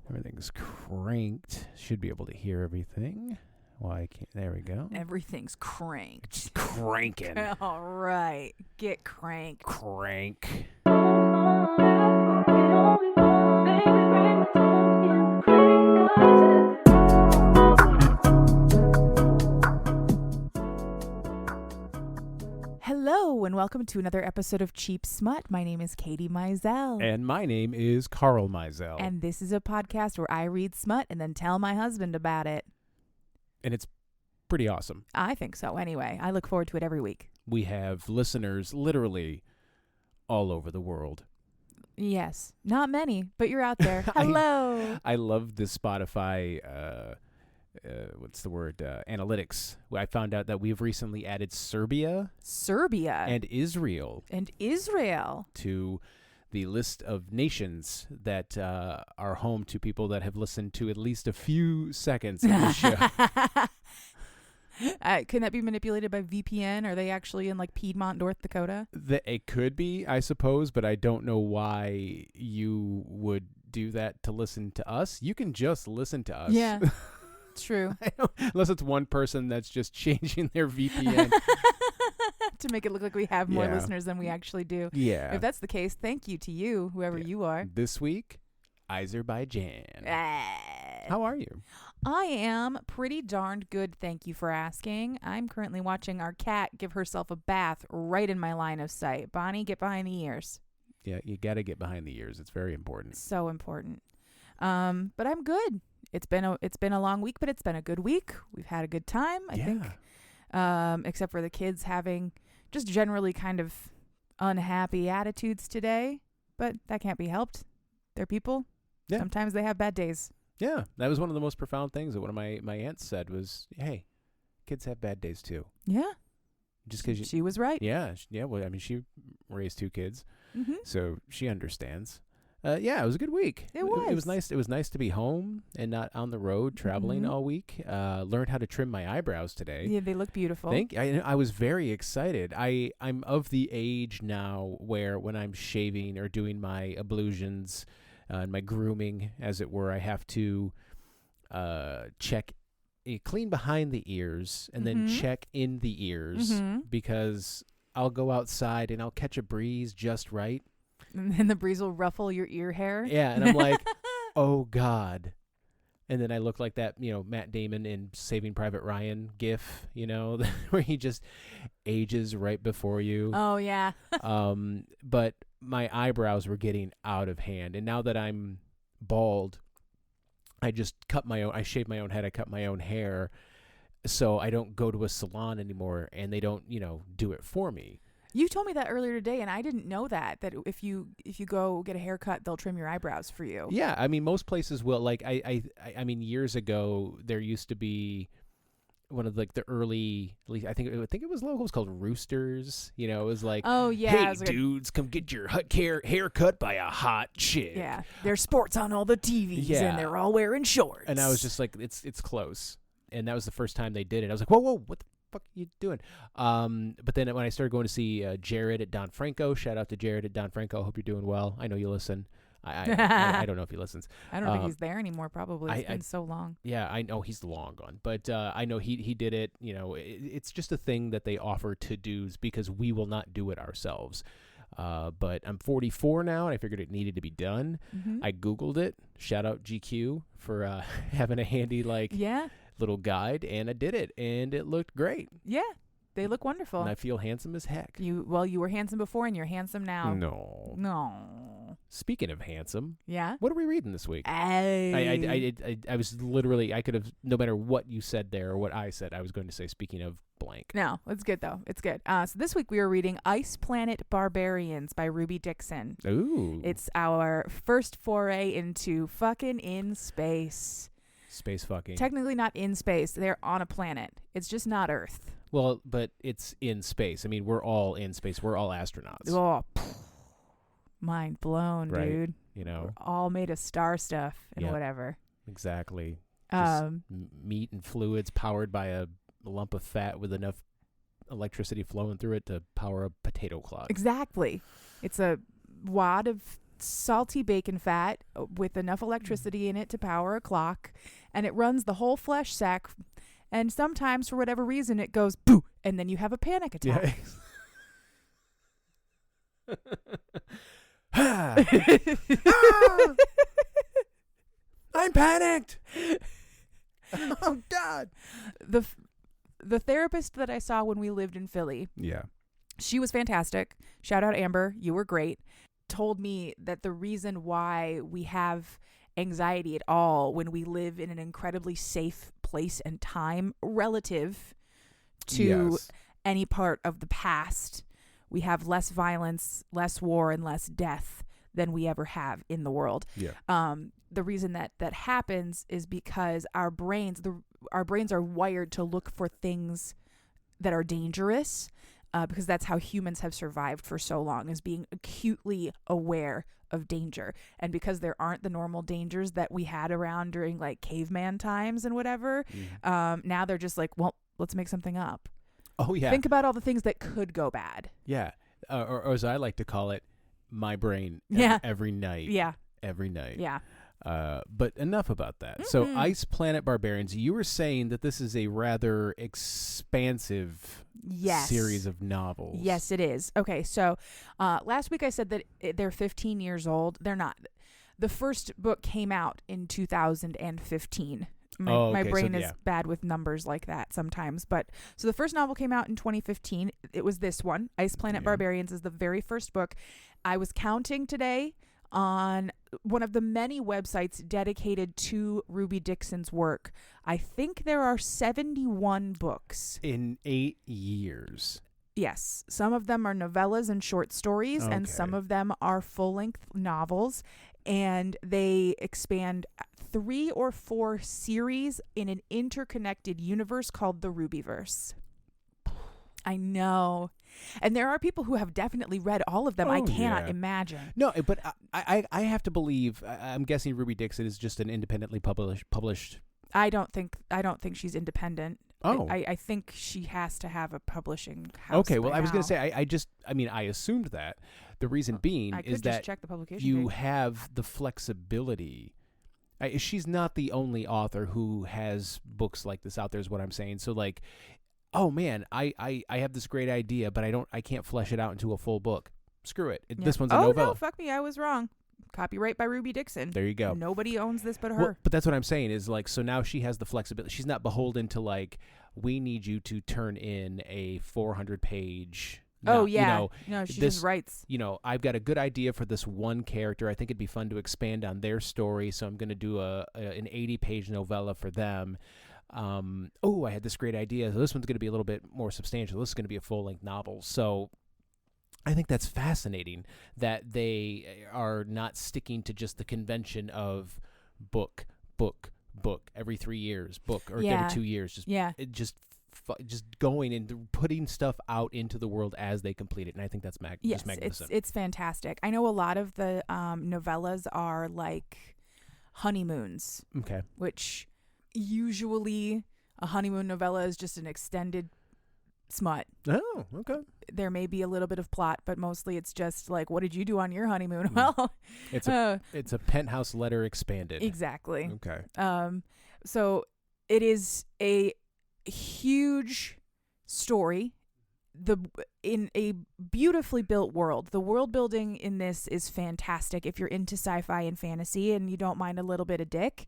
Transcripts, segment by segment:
Everything's cranked. Should be able to hear everything. Why can't? There we go. Everything's cranked. Just cranking. All right. Get cranked. Crank. Hello, and welcome to another episode of Cheap Smut. My name is Katie Mizell. And my name is Carl Mizell. And this is a podcast where I read smut and then tell my husband about it. And it's pretty awesome. I think so. Anyway, I look forward to it every week. We have listeners literally all over the world. Yes. Not many, but you're out there. Hello. I love the Spotify, analytics. I found out that we've recently added Serbia. And Israel. To the list of nations that are home to people that have listened to at least a few seconds of the show. Can that be manipulated by VPN? Are they actually in like Piedmont, North Dakota? It could be, I suppose, but I don't know why you would do that to listen to us. You can just listen to us. Yeah, true. Unless it's one person that's just changing their VPN. To make it look like we have more listeners than we actually do. Yeah. If that's the case, thank you to you, whoever you are. This week, Azerbaijan. How are you? I am pretty darned good, thank you for asking. I'm currently watching our cat give herself a bath right in my line of sight. Bonnie, get behind the ears. Yeah, you got to get behind the ears. It's very important. So important. But I'm good. It's been a long week, but it's been a good week. We've had a good time, I think. Except for the kids having just generally kind of unhappy attitudes today, but that can't be helped. They're people. Yeah. Sometimes they have bad days. Yeah, that was one of the most profound things that one of my aunts said was, hey, kids have bad days too. Yeah. Just because she was right. Yeah. Well, I mean, she raised two kids, so she understands. Yeah, it was a good week. It was nice. It was nice to be home and not on the road traveling all week. Learned how to trim my eyebrows today. Yeah, they look beautiful. I was very excited. I'm of the age now where when I'm shaving or doing my ablutions and my grooming, as it were, I have to clean behind the ears and then check in the ears because I'll go outside and I'll catch a breeze just right. And then the breeze will ruffle your ear hair. Yeah, and I'm like, oh, God. And then I look like that, Matt Damon in Saving Private Ryan gif, where he just ages right before you. Oh, yeah. But my eyebrows were getting out of hand. And now that I'm bald, I just I shave my own head, I cut my own hair. So I don't go to a salon anymore, and they don't, do it for me. You told me that earlier today, and I didn't know that if you go get a haircut, they'll trim your eyebrows for you. Yeah, I mean, most places will. Like, I mean, years ago, there used to be one of like the early, I think it was locals called Roosters. It was like, oh yeah, hey dudes, come get your hair cut by a hot chick. Yeah, there's sports on all the TVs, and they're all wearing shorts. And I was just like, it's close. And that was the first time they did it. I was like, whoa, what the fuck are you doing? But then when I started going to see Jared at Don Franco, shout out to Jared at Don Franco. Hope you're doing well. I know you listen. I don't know if he listens. I don't think he's there anymore. Probably it's been so long. Yeah, I know he's long gone, but I know he did it. It's just a thing that they offer to do's because we will not do it ourselves. But I'm 44 now, and I figured it needed to be done. I Googled it. Shout out GQ for having a handy little guide, and I did it, and it looked great. Yeah, they look wonderful. And I feel handsome as heck. You were handsome before, and you're handsome now. No. Speaking of handsome, yeah. What are we reading this week? I was literally, I could have, no matter what you said there or what I said, I was going to say, speaking of blank. No, it's good though. It's good. So this week we are reading Ice Planet Barbarians by Ruby Dixon. Ooh. It's our first foray into fucking in space. Space fucking. Technically not in space. They're on a planet. It's just not Earth. Well, but it's in space. I mean, we're all in space. We're all astronauts. Oh, mind blown, right. Dude. We're all made of star stuff and whatever. Exactly. Just meat and fluids powered by a lump of fat with enough electricity flowing through it to power a potato clod. Exactly. It's a wad of salty bacon fat with enough electricity in it to power a clock, and it runs the whole flesh sack. And sometimes, for whatever reason, it goes boo, and then you have a panic attack. Yeah. I'm panicked. Oh God. The therapist that I saw when we lived in Philly, yeah, she was fantastic. Shout out Amber, you were great. Told me that the reason why we have anxiety at all when we live in an incredibly safe place and time relative to any part of the past, we have less violence, less war, and less death than we ever have in the world. Yeah. The reason that happens is because our brains are wired to look for things that are dangerous, because that's how humans have survived for so long, is being acutely aware of danger. And because there aren't the normal dangers that we had around during like caveman times and whatever, now they're just like, well, let's make something up. Oh yeah. Think about all the things that could go bad. Yeah. Or as I like to call it, my brain every night. Yeah. Every night. Yeah. But enough about that. So Ice Planet Barbarians, you were saying that this is a rather expansive series of novels. Yes, it is. Okay, so last week I said that they're 15 years old. They're not. The first book came out in 2015. My brain is bad with numbers like that sometimes. But so the first novel came out in 2015. It was this one. Ice Planet Barbarians is the very first book. I was counting today on one of the many websites dedicated to Ruby Dixon's work. I think there are 71 books. In 8 years. Yes. Some of them are novellas and short stories, and some of them are full-length novels. And they expand 3 or 4 series in an interconnected universe called the Rubyverse. I know. And there are people who have definitely read all of them. I cannot imagine. No, but I have to believe, I'm guessing Ruby Dixon is just an independently published. I don't think she's independent. Oh. I think she has to have a publishing house. Okay, well, I was going to say, I assumed that. The reason being is that check the publication you date. have the flexibility. She's not the only author who has books like this out there, is what I'm saying. So, like, oh man, I have this great idea, but I can't flesh it out into a full book. Screw it. This one's a novella. Oh no, fuck me, I was wrong. Copyright by Ruby Dixon. There you go. Nobody owns this but her. Well, but that's what I'm saying is, like, so now she has the flexibility. She's not beholden to, like, we need you to turn in a 400-page. No, she just writes. I've got a good idea for this one character. I think it'd be fun to expand on their story, so I'm going to do an 80-page novella for them. I had this great idea. So this one's going to be a little bit more substantial. This is going to be a full-length novel. So I think that's fascinating that they are not sticking to just the convention of book every 3 years, book or every 2 years. Just going and putting stuff out into the world as they complete it. And I think that's just magnificent. It's fantastic. I know a lot of the novellas are like honeymoons. Okay. Which usually a honeymoon novella is just an extended smut. Oh, okay. There may be a little bit of plot, but mostly it's just like, what did you do on your honeymoon? Well, it's a penthouse letter expanded. Exactly. Okay. So it is a huge story in a beautifully built world. The world building in this is fantastic. If you're into sci-fi and fantasy and you don't mind a little bit of dick,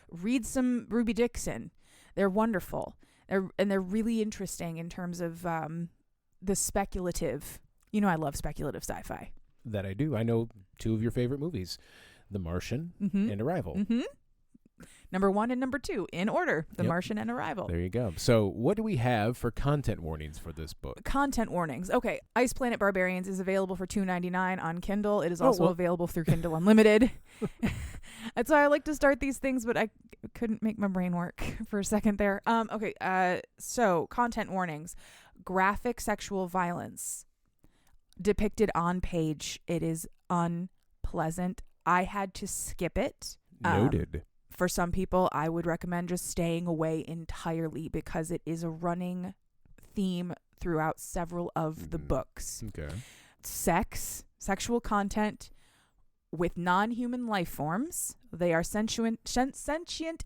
read some Ruby Dixon. They're wonderful. They're really interesting in terms of the speculative. I love speculative sci-fi. That I do. I know 2 of your favorite movies, The Martian and Arrival. Mm-hmm. Number 1 and number 2 in order, The Martian and Arrival. There you go. So what do we have for content warnings for this book? Content warnings. Okay. Ice Planet Barbarians is available for $2.99 on Kindle. It is also available through Kindle Unlimited. That's why I like to start these things, but I couldn't make my brain work for a second there. Okay. So content warnings. Graphic sexual violence depicted on page. It is unpleasant. I had to skip it. Noted. For some people, I would recommend just staying away entirely because it is a running theme throughout several of the books. Okay. Sexual content, with non-human life forms. They are sentient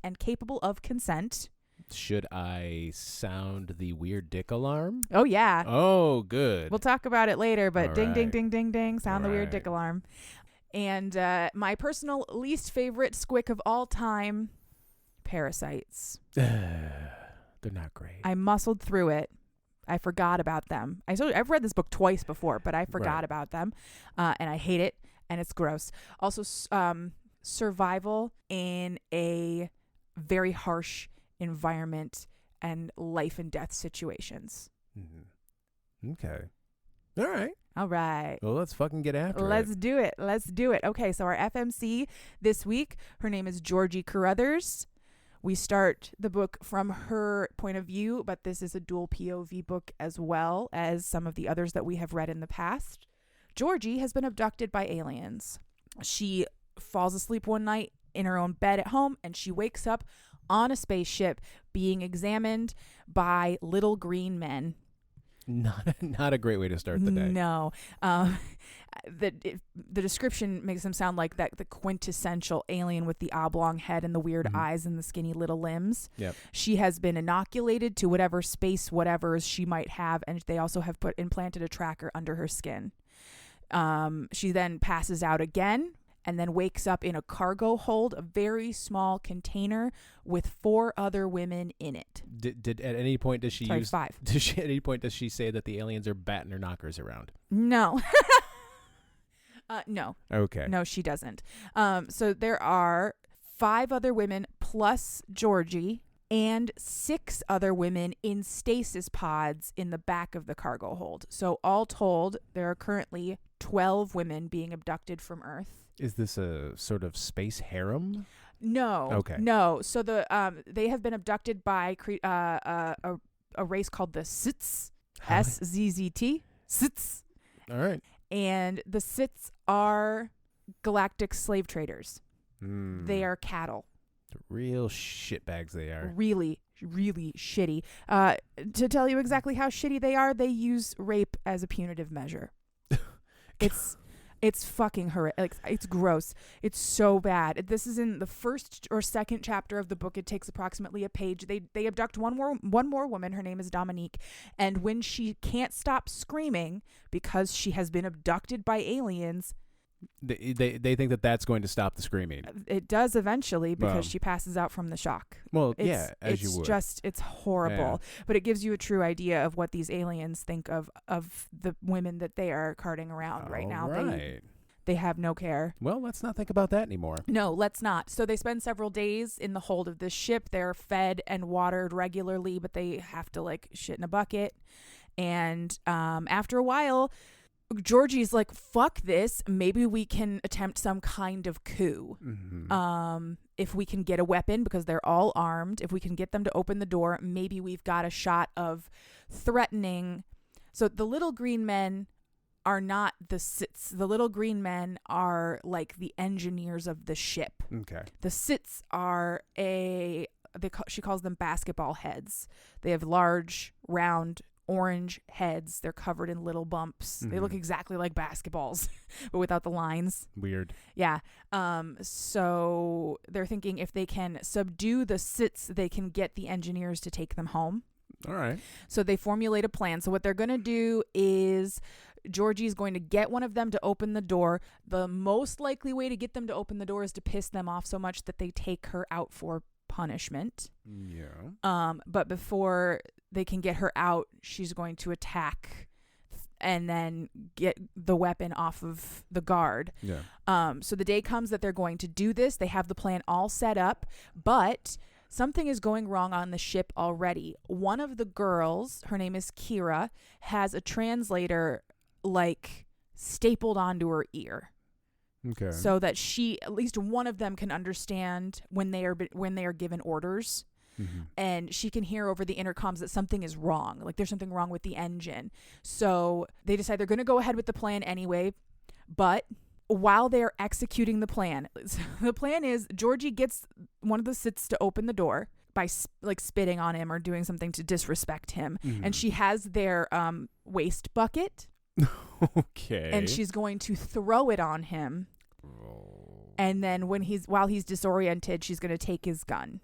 and capable of consent. Should I sound the weird dick alarm? Oh, yeah. Oh, good. We'll talk about it later, but All ding, right. ding, ding, ding, ding. Sound All the weird right. dick alarm. And my personal least favorite squick of all time, parasites. They're not great. I muscled through it. I forgot about them. I've read this book twice before, but I forgot about them. And I hate it, and it's gross. Also, survival in a very harsh environment and life and death situations. Mm-hmm. Okay. All right. All right. Well, let's fucking get after Let's it. do it. Let's do it. Okay, so our FMC this week, her name is Georgie Carruthers. We start the book from her point of view, but this is a dual POV book as well as some of the others that we have read in the past. Georgie has been abducted by aliens. She falls asleep one night in her own bed at home, and she wakes up on a spaceship being examined by little green men. Not a great way to start the day. No. The description makes them sound like the quintessential alien with the oblong head and the weird eyes and the skinny little limbs. Yep. She has been inoculated to whatever space whatevers she might have, and they also have implanted a tracker under her skin. She then passes out again and then wakes up in a cargo hold, a very small container with 4 other women in it. Did at any point does she use 5. At any point does she say that the aliens are batting her knockers around? No. No. Okay. No, she doesn't. So there are 5 other women plus Georgie and 6 other women in stasis pods in the back of the cargo hold. So all told, there are currently 12 women being abducted from Earth. Is this a sort of space harem? No. Okay. No. So they have been abducted by a race called the Sits. SZZT. Sits. All right. And the Sits are galactic slave traders. They are cattle. The real shitbags they are. Really, really shitty. To tell you exactly how shitty they are, they use rape as a punitive measure. It's fucking horrific. Like, it's gross. It's so bad. This is in the first or second chapter of the book. It takes approximately a page. They abduct one more woman. Her name is Dominique. And when she can't stop screaming because she has been abducted by aliens, they think that that's going to stop the screaming. it does eventually because she passes out from the shock. Well, as you would. It's horrible. Yeah. But it gives you a true idea of what these aliens think of the women that they are carting around right now. Right. They have no care. Well, let's not think about that anymore. No, let's not. So they spend several days in the hold of this ship. They're fed and watered regularly, but they have to shit in a bucket. And after a while, Georgie's like, fuck this. Maybe we can attempt some kind of coup. Mm-hmm. If we can get a weapon, because they're all armed, if we can get them to open the door, maybe we've got a shot of threatening. So the little green men are not the Sits. The little green men are like the engineers of the ship. Okay. The Sits are she calls them basketball heads. They have large, round, orange heads. They're covered in little bumps. They look exactly like basketballs, but without the lines. Weird. Yeah. So they're thinking if they can subdue the Sits, they can get the engineers to take them home. All right. So they formulate a plan. So what they're going to do is Georgie's going to get one of them to open the door. The most likely way to get them to open the door is to piss them off so much that they take her out for punishment. Yeah. But before they can get her out, she's going to attack and then get the weapon off of the guard. Yeah. So the day comes that they're going to do this. They have the plan all set up, but something is going wrong on the ship already. One of the girls, her name is Kira, has a translator stapled onto her ear. Okay. So that at least one of them can understand when they are given orders. Mm-hmm. And she can hear over the intercoms that something is wrong. Like there's something wrong with the engine. So they decide they're going to go ahead with the plan anyway. But while they're executing the plan is Georgie gets one of the Sits to open the door by spitting on him or doing something to disrespect him. Mm-hmm. And she has their waste bucket. Okay. And she's going to throw it on him. And then while he's disoriented, she's going to take his gun.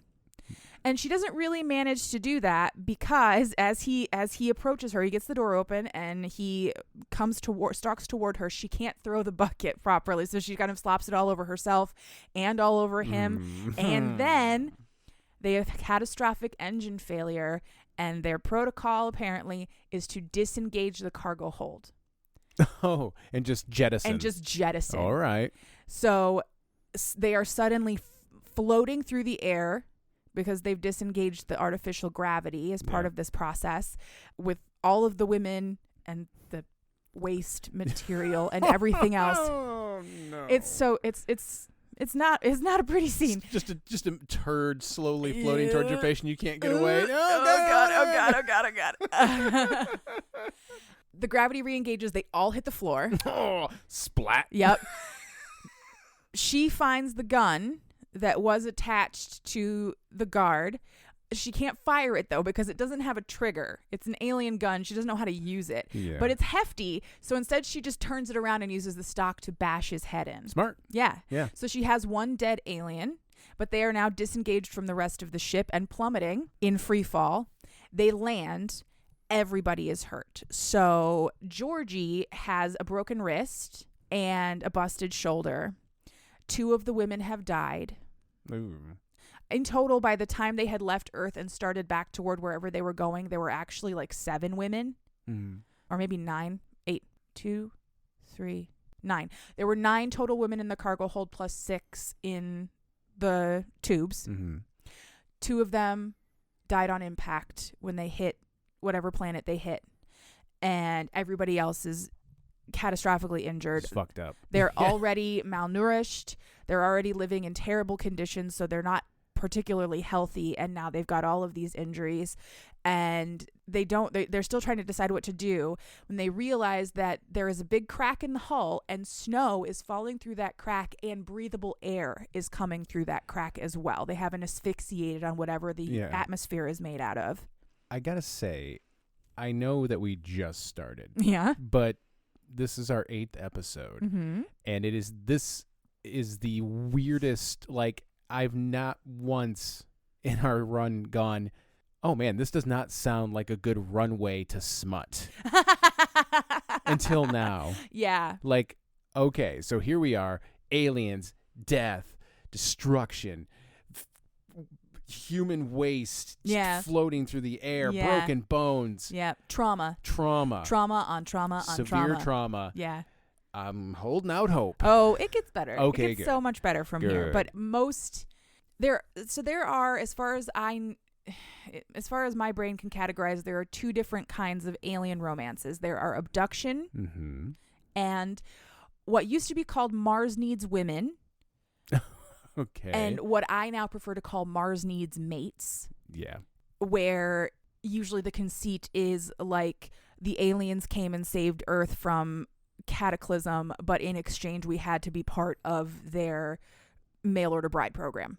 And she doesn't really manage to do that because as he approaches her, he gets the door open and he stalks toward her. She can't throw the bucket properly, so she kind of slops it all over herself and all over him. And then they have catastrophic engine failure, and their protocol apparently is to disengage the cargo hold. Oh, and just jettison. All right. So they are suddenly floating through the air because they've disengaged the artificial gravity as part of this process, with all of the women and the waste material and everything else. Oh no. It's not a pretty scene. Just a turd slowly floating towards your face and you can't get away. Oh god. The gravity re-engages, they all hit the floor. Oh, splat. Yep. She finds the gun that was attached to the guard. She can't fire it, though, because it doesn't have a trigger. It's an alien gun. She doesn't know how to use it. Yeah. But it's hefty, so instead she just turns it around and uses the stock to bash his head in. Smart. Yeah. Yeah. So she has one dead alien, but they are now disengaged from the rest of the ship and plummeting in free fall. They land. Everybody is hurt. So Georgie has a broken wrist and a busted shoulder. 2 of the women have died. Ooh. In total, by the time they had left Earth and started back toward wherever they were going, there were actually like 7 women. Or maybe 9. 8. 2, 3, 9. There were 9 total women in the cargo hold plus 6 in the tubes. 2 of them died on impact when they hit whatever planet they hit. And everybody else is catastrophically injured. It's fucked up. They're already malnourished. They're already living in terrible conditions, so they're not particularly healthy, and now they've got all of these injuries, and they're still trying to decide what to do when they realize that there is a big crack in the hull and snow is falling through that crack and breathable air is coming through that crack as well. They haven't asphyxiated on whatever the atmosphere is made out of. I gotta say, I know that we just started. Yeah. But this is our 8th episode. And this is the weirdest, like, I've not once in our run gone, oh man, this does not sound like a good runway to smut. Until now. Yeah. Like, okay, so here we are, aliens, death, destruction, human waste floating through the air, broken bones. Yeah. Trauma on trauma on severe trauma. Yeah. I'm holding out hope. Oh, it gets better. Okay, it gets good. so much better from here. But there are, as far as my brain can categorize, there are 2 different kinds of alien romances. There are abduction and what used to be called Mars Needs Women. Okay. And what I now prefer to call Mars Needs Mates. Yeah. Where usually the conceit is like the aliens came and saved Earth from cataclysm, but in exchange we had to be part of their mail order bride program.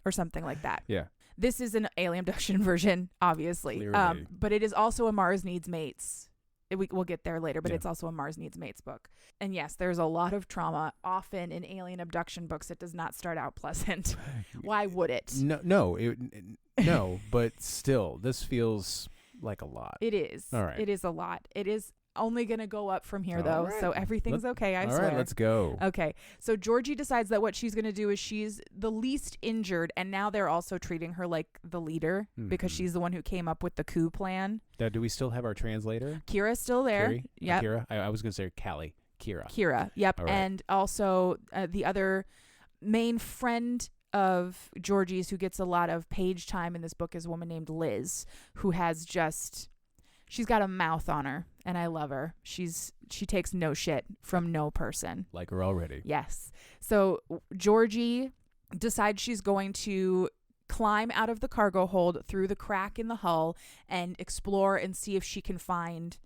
Or something like that. Yeah. This is an alien abduction version, obviously. But it is also a Mars Needs Mates. We'll get there later, but it's also a Mars Needs Mates book. And yes, there's a lot of trauma. Often in alien abduction books, it does not start out pleasant. Why would it? No, but still, this feels like a lot. It is. All right. It is a lot. It is only going to go up from here, All though. right. So everything's okay, I swear. All right, let's go. Okay. So Georgie decides that what she's going to do is she's the least injured, and now they're also treating her like the leader because she's the one who came up with the coup plan. Now, do we still have our translator? Kira's still there. Kiri? Yep. Kira? I was going to say Callie. Kira. Yep. All right. And also the other main friend of Georgie's who gets a lot of page time in this book is a woman named Liz, who has she's got a mouth on her, and I love her. She takes no shit from no person. Like her already. Yes. So Georgie decides she's going to climb out of the cargo hold through the crack in the hull and explore and see if she can find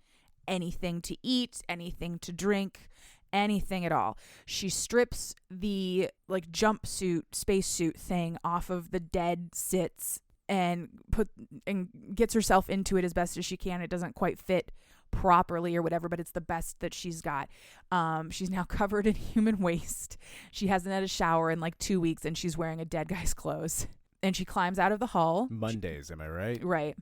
anything to eat, anything to drink, anything at all. She strips the jumpsuit, spacesuit thing off of the dead Sits and gets herself into it as best as she can. It doesn't quite fit, properly or whatever, but it's the best that she's got. She's now covered in human waste. She hasn't had a shower in like 2 weeks, and she's wearing a dead guy's clothes. And she climbs out of the hull. Mondays, am I right? Right.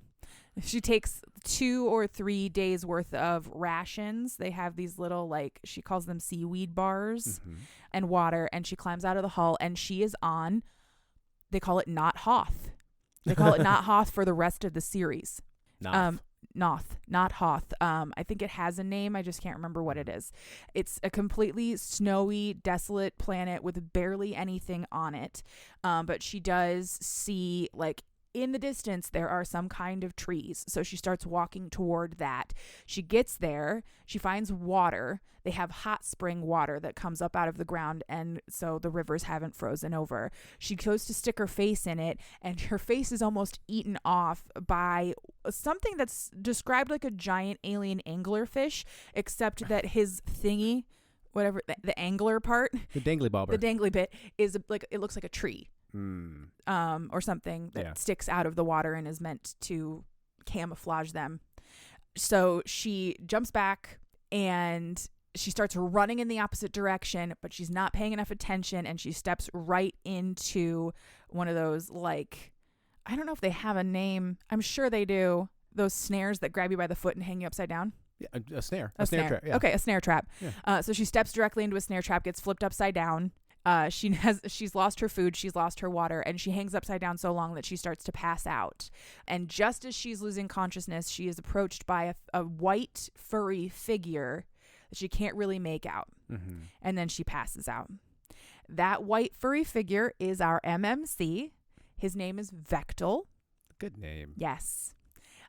She takes 2 or 3 days worth of rations. They have these little, like, she calls them seaweed bars and water. And she climbs out of the hull, and she is on, they call it Not Hoth. They call it Not Hoth for the rest of the series. Not Hoth. I think it has a name. I just can't remember what it is. It's a completely snowy, desolate planet with barely anything on it. But she does see, like, in the distance, there are some kind of trees. So she starts walking toward that. She gets there. She finds water. They have hot spring water that comes up out of the ground, and so the rivers haven't frozen over. She goes to stick her face in it, and her face is almost eaten off by something that's described like a giant alien anglerfish, except that his thingy, whatever, the angler part, the dangly bobber, the dangly bit, is like, it looks like a tree. Or something that sticks out of the water and is meant to camouflage them. So she jumps back and she starts running in the opposite direction, but she's not paying enough attention, and she steps right into one of those, like, I don't know if they have a name. I'm sure they do. Those snares that grab you by the foot and hang you upside down. Yeah, a snare. A snare trap. Yeah. Okay, a snare trap. Yeah. So she steps directly into a snare trap, gets flipped upside down. She's lost her food, she's lost her water, and she hangs upside down so long that she starts to pass out. And just as she's losing consciousness, she is approached by a white furry figure that she can't really make out. And then she passes out. That white furry figure is our MMC. His name is Vectel. Good name. Yes.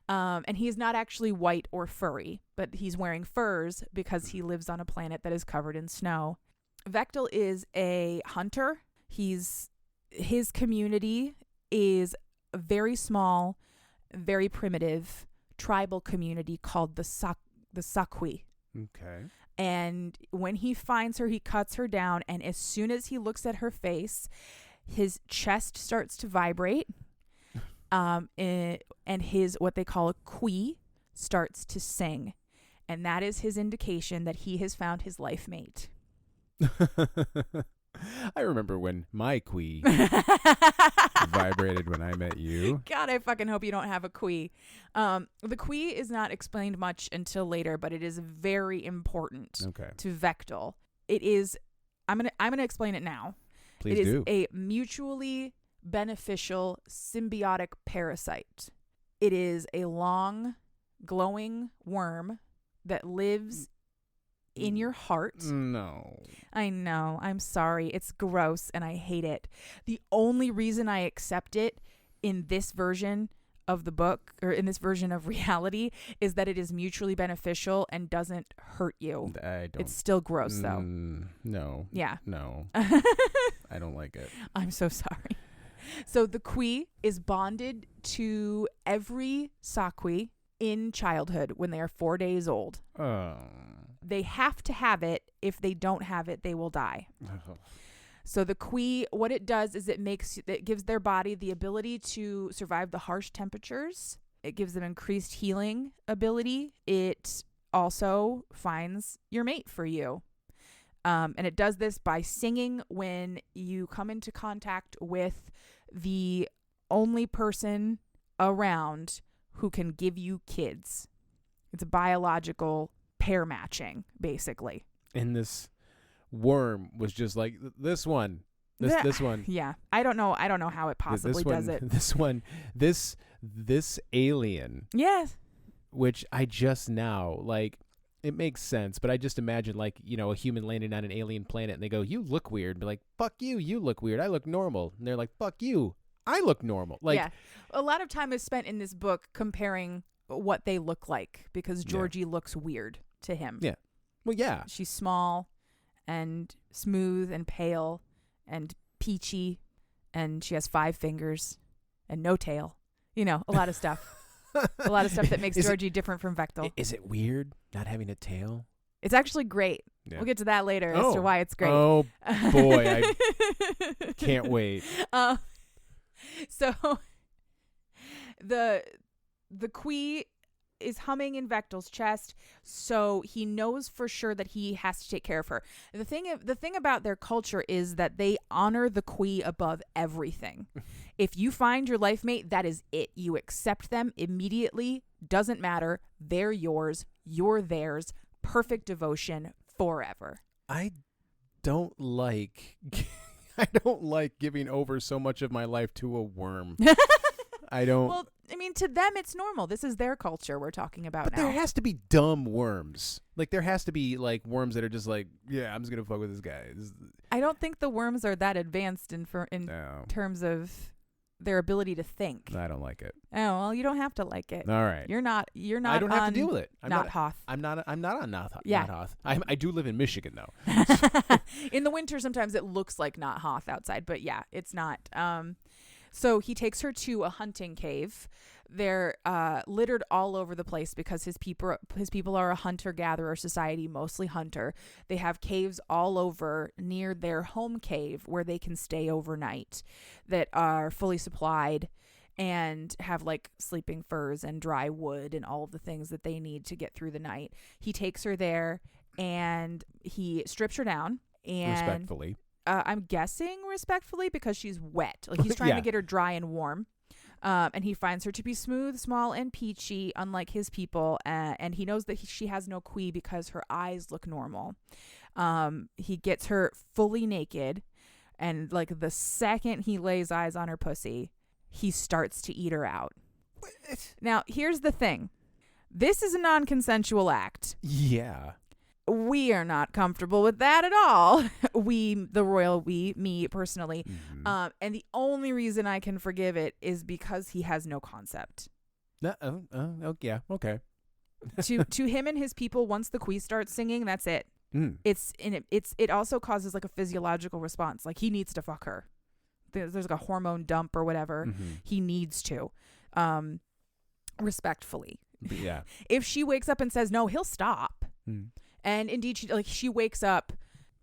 And he's not actually white or furry, but he's wearing furs because he lives on a planet that is covered in snow. Vectel is a hunter. His community is a very small, very primitive tribal community called the Sakwi. Okay. And when he finds her, he cuts her down, and as soon as he looks at her face, his chest starts to vibrate, and his, what they call a kui, starts to sing, and that is his indication that he has found his life mate. I remember when my kui vibrated when I met you. God, I fucking hope you don't have a kui. The kui is not explained much until later, but it is very important to Vectel. It is, I'm gonna explain it now. Please do. It is a mutually beneficial symbiotic parasite. It is a long, glowing worm that lives in your heart. No. I know. I'm sorry. It's gross and I hate it. The only reason I accept it in this version of the book, or in this version of reality, is that it is mutually beneficial and doesn't hurt you. It's still gross though. No. Yeah. No. I don't like it. I'm so sorry. So the kui is bonded to every Sakwi in childhood when they are 4 days old. They have to have it. If they don't have it, they will die. So the kui, what it does is it gives their body the ability to survive the harsh temperatures. It gives them increased healing ability. It also finds your mate for you. And it does this by singing when you come into contact with the only person around who can give you kids. It's a biological pair matching, basically. And this worm was just like this one. This one. Yeah. I don't know how it possibly does it. This alien. Yes. Which I just now, like, it makes sense, but I just imagine, like, you know, a human landing on an alien planet and they go, "You look weird." And be like, "Fuck you, you look weird. I look normal." And they're like, "Fuck you, I look normal." Like, yeah. A lot of time is spent in this book comparing what they look like, because Georgie looks weird to him. Yeah. Well, yeah. She's small and smooth and pale and peachy, and she has 5 fingers and no tail. You know, a lot of stuff. A lot of stuff that makes Georgie different from Vectel. Is it weird not having a tail? It's actually great. Yeah. We'll get to that later as to why it's great. Oh, boy. I can't wait. So the kui is humming in Vectel's chest, so he knows for sure that he has to take care of her. The thing about their culture is that they honor the Quee above everything. If you find your life mate, that is it. You accept them immediately. Doesn't matter. They're yours. You're theirs. Perfect devotion forever. I don't like giving over so much of my life to a worm. I don't. Well, I mean, to them, it's normal. This is their culture we're talking about but now. There has to be dumb worms. Like, there has to be, like, worms that are just like, yeah, I'm just going to fuck with this guy. I don't think the worms are that advanced in terms of their ability to think. I don't like it. Oh, well, you don't have to like it. All right. You're not I don't have to deal with it. I'm not Hoth. I'm not on Not Yeah. Hoth. I do live in Michigan, though. In the winter, sometimes it looks like not Hoth outside, but yeah, it's not. So he takes her to a hunting cave. They're littered all over the place because his people are a hunter-gatherer society, mostly hunter. They have caves all over near their home cave where they can stay overnight that are fully supplied and have like sleeping furs and dry wood and all of the things that they need to get through the night. He takes her there and he strips her down. And Respectfully. I'm guessing respectfully because she's wet. Like he's trying to get her dry and warm. And he finds her to be smooth, small, and peachy, unlike his people. And he knows that she has no Quee because her eyes look normal. He gets her fully naked. And like the second he lays eyes on her pussy, he starts to eat her out. What? Now, here's the thing. This is a non-consensual act. Yeah. We are not comfortable with that at all. Me personally. Mm-hmm. And the only reason I can forgive it is because he has no concept. Yeah, okay. to him and his people, once the Quee starts singing, that's it. It also causes like a physiological response. Like he needs to fuck her. There's like a hormone dump or whatever. Mm-hmm. He needs to, respectfully. Yeah. If she wakes up and says no, he'll stop. Mm. And indeed, she wakes up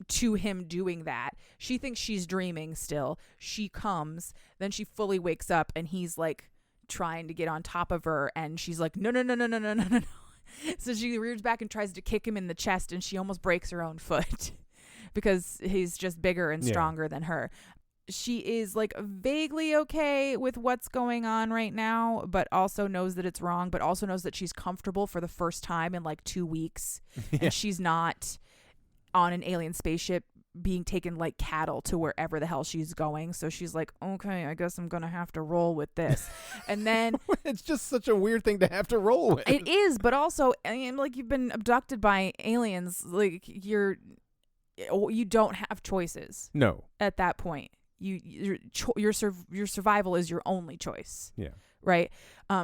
to him doing that. She thinks she's dreaming still. She comes, then she fully wakes up, and he's like trying to get on top of her, and she's like, no. So she rears back and tries to kick him in the chest, and she almost breaks her own foot because he's just bigger and stronger than her. She is like vaguely okay with what's going on right now, but also knows that it's wrong, but also knows that she's comfortable for the first time in like 2 weeks. Yeah. And she's not on an alien spaceship being taken like cattle to wherever the hell she's going. So she's like, okay, I guess I'm going to have to roll with this. And then it's just such a weird thing to have to roll with. It is, but also, I mean, like you've been abducted by aliens. Like you don't have choices. No. At that point. Your survival is your only choice. Yeah. Right.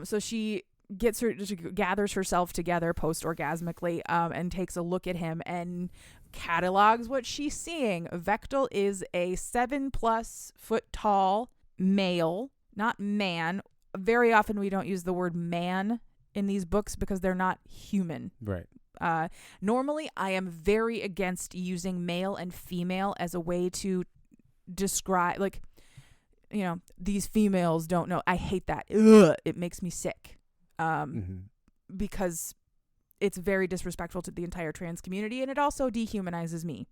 So she gathers herself together post-orgasmically and takes a look at him and catalogs what she's seeing. Vectel is a 7+ foot tall male, not man. Very often we don't use the word man in these books because they're not human. Right. Normally I am very against using male and female as a way to describe, like, you know, these females don't know. I hate that. Ugh, it makes me sick. Because it's very disrespectful to the entire trans community, and it also dehumanizes me.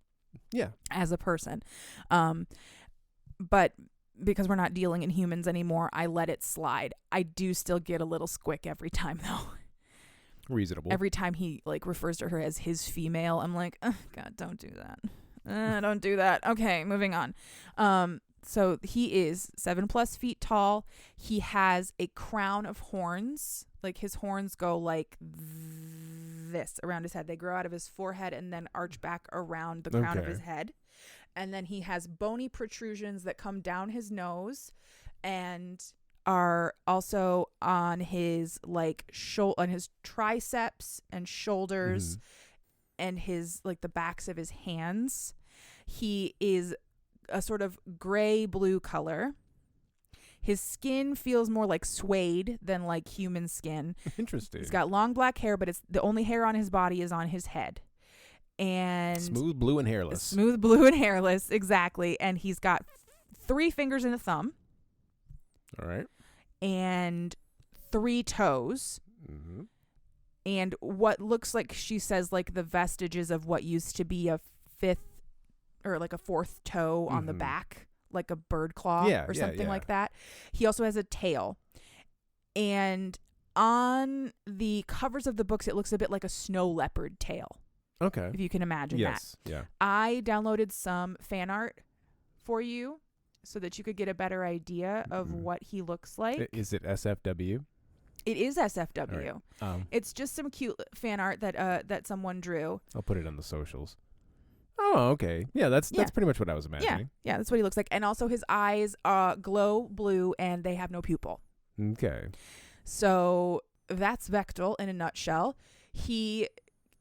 Yeah. As a person. But because we're not dealing in humans anymore, I let it slide. I do still get a little squick every time though. Reasonable. Every time he like refers to her as his female, I'm like, God, don't do that. Don't do that. Okay, moving on. So he is 7+ feet tall. He has a crown of horns. Like his horns go like this around his head. They grow out of his forehead and then arch back around the crown of his head. And then he has bony protrusions that come down his nose and are also on his like on his triceps and shoulders. And his like the backs of his hands. He is a sort of gray blue color. His skin feels more like suede than like human skin. Interesting. He's got long black hair, but it's the only hair on his body is on his head. And smooth blue and hairless. Exactly. And he's got 3 fingers and a thumb. All right. And 3 toes. and what looks like, she says, like the vestiges of what used to be a fifth or like a fourth toe on the back, like a bird claw or something like that. He also has a tail. And on the covers of the books, it looks a bit like a snow leopard tail. Okay. If you can imagine that. Yes. Yeah. I downloaded some fan art for you so that you could get a better idea of what he looks like. Is it SFW? It is SFW. Right. It's just some cute fan art that someone drew. I'll put it on the socials. Oh, okay. Yeah, that's pretty much what I was imagining. Yeah, that's what he looks like. And also his eyes glow blue and they have no pupil. Okay. So that's Vectel in a nutshell.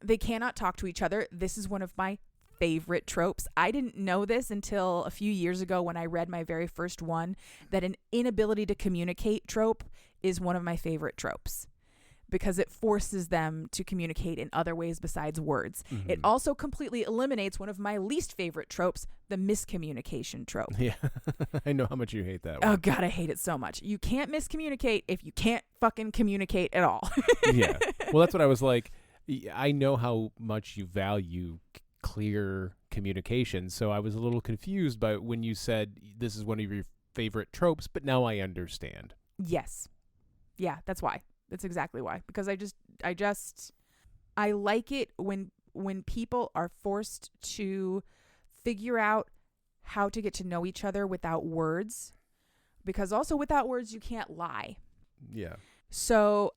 They cannot talk to each other. This is one of my favorite tropes. I didn't know this until a few years ago when I read my very first one, that an inability to communicate trope is one of my favorite tropes because it forces them to communicate in other ways besides words. Mm-hmm. It also completely eliminates one of my least favorite tropes, the miscommunication trope. Yeah. I know how much you hate that one. Oh God, I hate it so much. You can't miscommunicate if you can't fucking communicate at all. Yeah. Well, that's what I was like. I know how much you value clear communication, so I was a little confused by when you said this is one of your favorite tropes, but now I understand. Yes. Yeah, that's why. That's exactly why. Because I like it when people are forced to figure out how to get to know each other without words. Because also without words, you can't lie. Yeah. So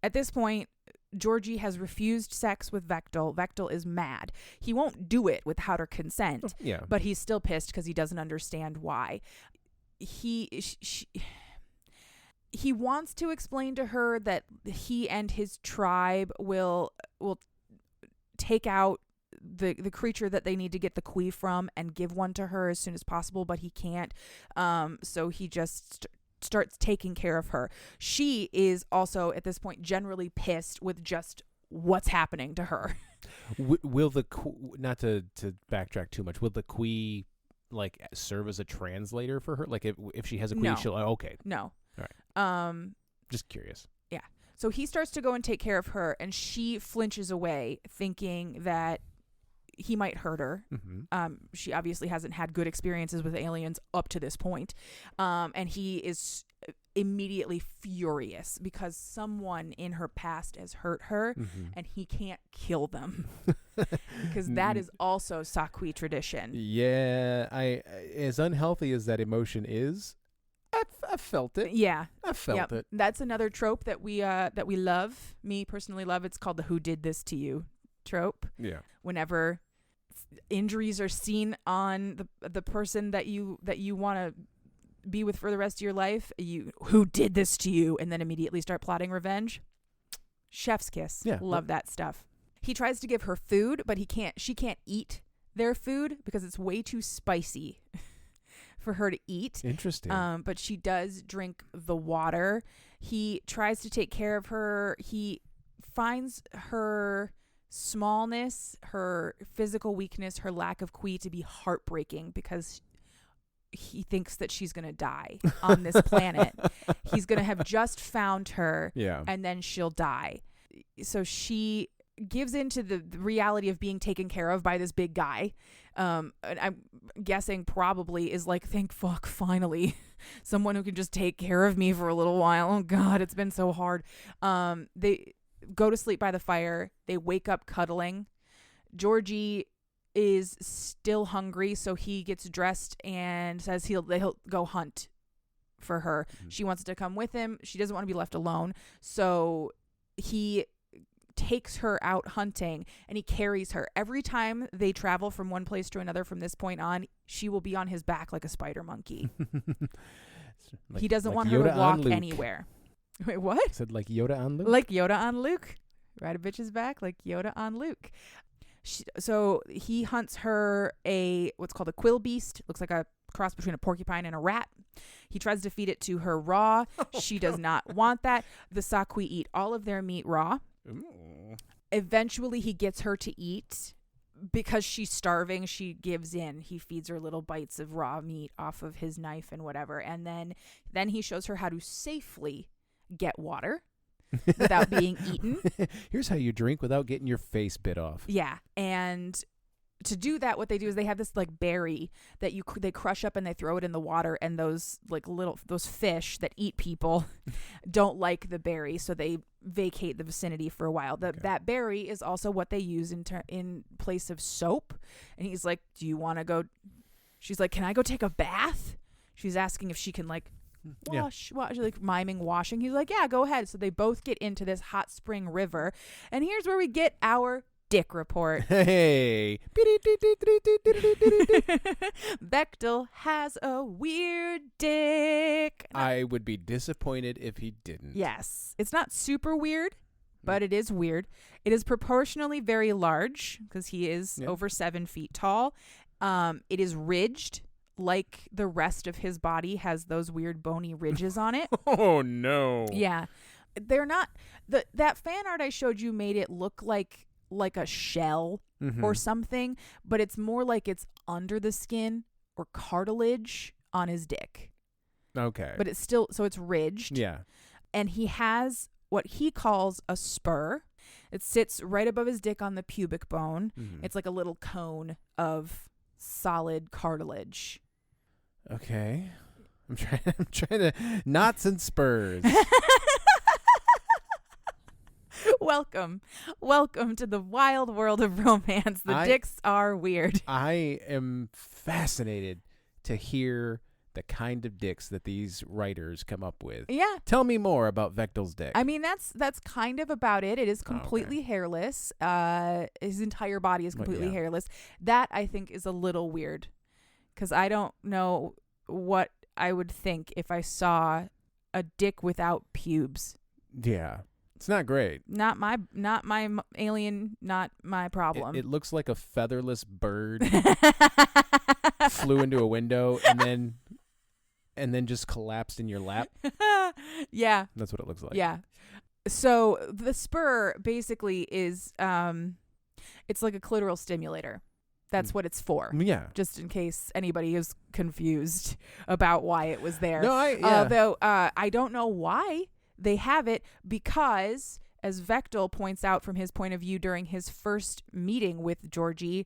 at this point, Georgie has refused sex with Vectel. Vectel is mad. He won't do it without her consent. Yeah. But he's still pissed because he doesn't understand why. He wants to explain to her that he and his tribe will take out the creature that they need to get the Kui from and give one to her as soon as possible, but he can't. So he just starts taking care of her. She is also at this point generally pissed with just what's happening to her. Will the not to backtrack too much? Will the Kui like serve as a translator for her? Like if she has a Kui, No. she'll okay. No. All right. Just curious. Yeah. So he starts to go and take care of her, and she flinches away, thinking that he might hurt her. Mm-hmm. She obviously hasn't had good experiences with aliens up to this point. And he is immediately furious because someone in her past has hurt her, and he can't kill them because that is also Sakui tradition. Yeah, as unhealthy as that emotion is, I felt it. Yeah, I felt it. That's another trope that we love. Me personally love. It's called the "Who did this to you" trope. Yeah. Whenever injuries are seen on the person that you want to be with for the rest of your life, who did this to you, and then immediately start plotting revenge. Chef's kiss. Yeah. Love that stuff. He tries to give her food, but she can't eat their food because it's way too spicy for her to eat. Interesting. But she does drink the water. He tries to take care of her. He finds her smallness, her physical weakness, her lack of Kui to be heartbreaking because he thinks that she's going to die on this planet. He's going to have just found her, and then she'll die. So she gives into the reality of being taken care of by this big guy. And I'm guessing probably is like, thank fuck, finally, someone who can just take care of me for a little while. Oh God, it's been so hard. They go to sleep by the fire. They wake up cuddling. Georgie is still hungry, so he gets dressed and says he'll go hunt for her. Mm-hmm. She wants to come with him. She doesn't want to be left alone, so he takes her out hunting and he carries her. Every time they travel from one place to another from this point on, she will be on his back like a spider monkey. He doesn't want her to walk anywhere. Wait, what? I said like Yoda on Luke? Like Yoda on Luke. Ride a bitch's back like Yoda on Luke. So he hunts her what's called a quill beast. Looks like a cross between a porcupine and a rat. He tries to feed it to her raw. She does not want that. The Sakui eat all of their meat raw. Ooh. Eventually he gets her to eat. Because she's starving, she gives in. He feeds her little bites of raw meat off of his knife and whatever. And then he shows her how to safely get water. without being eaten. Here's how you drink without getting your face bit off. Yeah, and to do that, what they do is they have this like berry that they crush up and they throw it in the water, and those fish that eat people don't like the berry, so they vacate the vicinity for a while. That berry is also what they use in place of soap. And he's like, "Do you want to go?" She's like, "Can I go take a bath?" She's asking if she can like wash, like miming washing. He's like, "Yeah, go ahead." So they both get into this hot spring river, and here's where we get our dick report. Hey. Bechtel has a weird dick. I would be disappointed if he didn't. Yes. It's not super weird, but it is weird. It is proportionally very large because he is over 7 feet tall. It is ridged, like the rest of his body has those weird bony ridges on it. Oh, no. Yeah. They're not... That fan art I showed you made it look like a shell or something, but it's more like it's under the skin or cartilage on his dick. Okay. But it's still, so it's ridged. Yeah. And he has what he calls a spur. It sits right above his dick on the pubic bone. It's like a little cone of solid cartilage. Okay. I'm trying to knots and spurs. Welcome to the wild world of romance. The dicks are weird. I am fascinated to hear the kind of dicks that these writers come up with. Yeah. Tell me more about Bechtel's dick. I mean, that's kind of about it. It is completely hairless. His entire body is completely hairless. That, I think, is a little weird because I don't know what I would think if I saw a dick without pubes. Yeah. It's not great. Not my alien, not my problem. It looks like a featherless bird flew into a window and then just collapsed in your lap. Yeah. That's what it looks like. Yeah. So the spur basically is it's like a clitoral stimulator. That's what it's for. Yeah. Just in case anybody is confused about why it was there. No, Though I don't know why they have it, because, as Bechtel points out from his point of view during his first meeting with Georgie,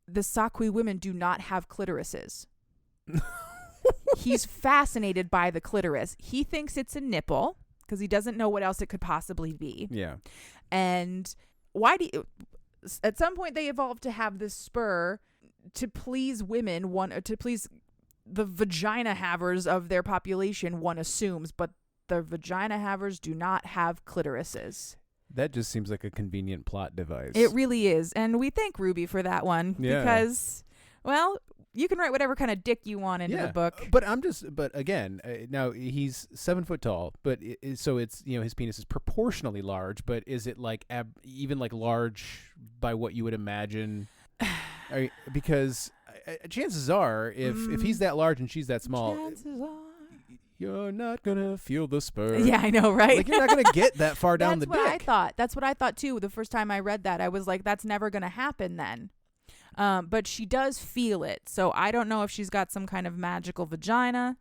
the Sakui women do not have clitorises. He's fascinated by the clitoris. He thinks it's a nipple because he doesn't know what else it could possibly be. Yeah. And at some point they evolved to have this spur to please women, to please the vagina havers of their population, one assumes, but the vagina havers do not have clitorises. That just seems like a convenient plot device. It really is. And we thank Ruby for that one. Yeah. Because, well, you can write whatever kind of dick you want into the book. But again, now he's 7 foot tall, but so it's, his penis is proportionally large, but is it like even like large by what you would imagine? Because chances are if he's that large and she's that small, chances are you're not gonna feel the spur. Yeah, I know, right? Like, you're not gonna get that far down the dick. That's what I thought too. The first time I read that, I was like, that's never gonna happen then. But she does feel it, so I don't know if she's got some kind of magical vagina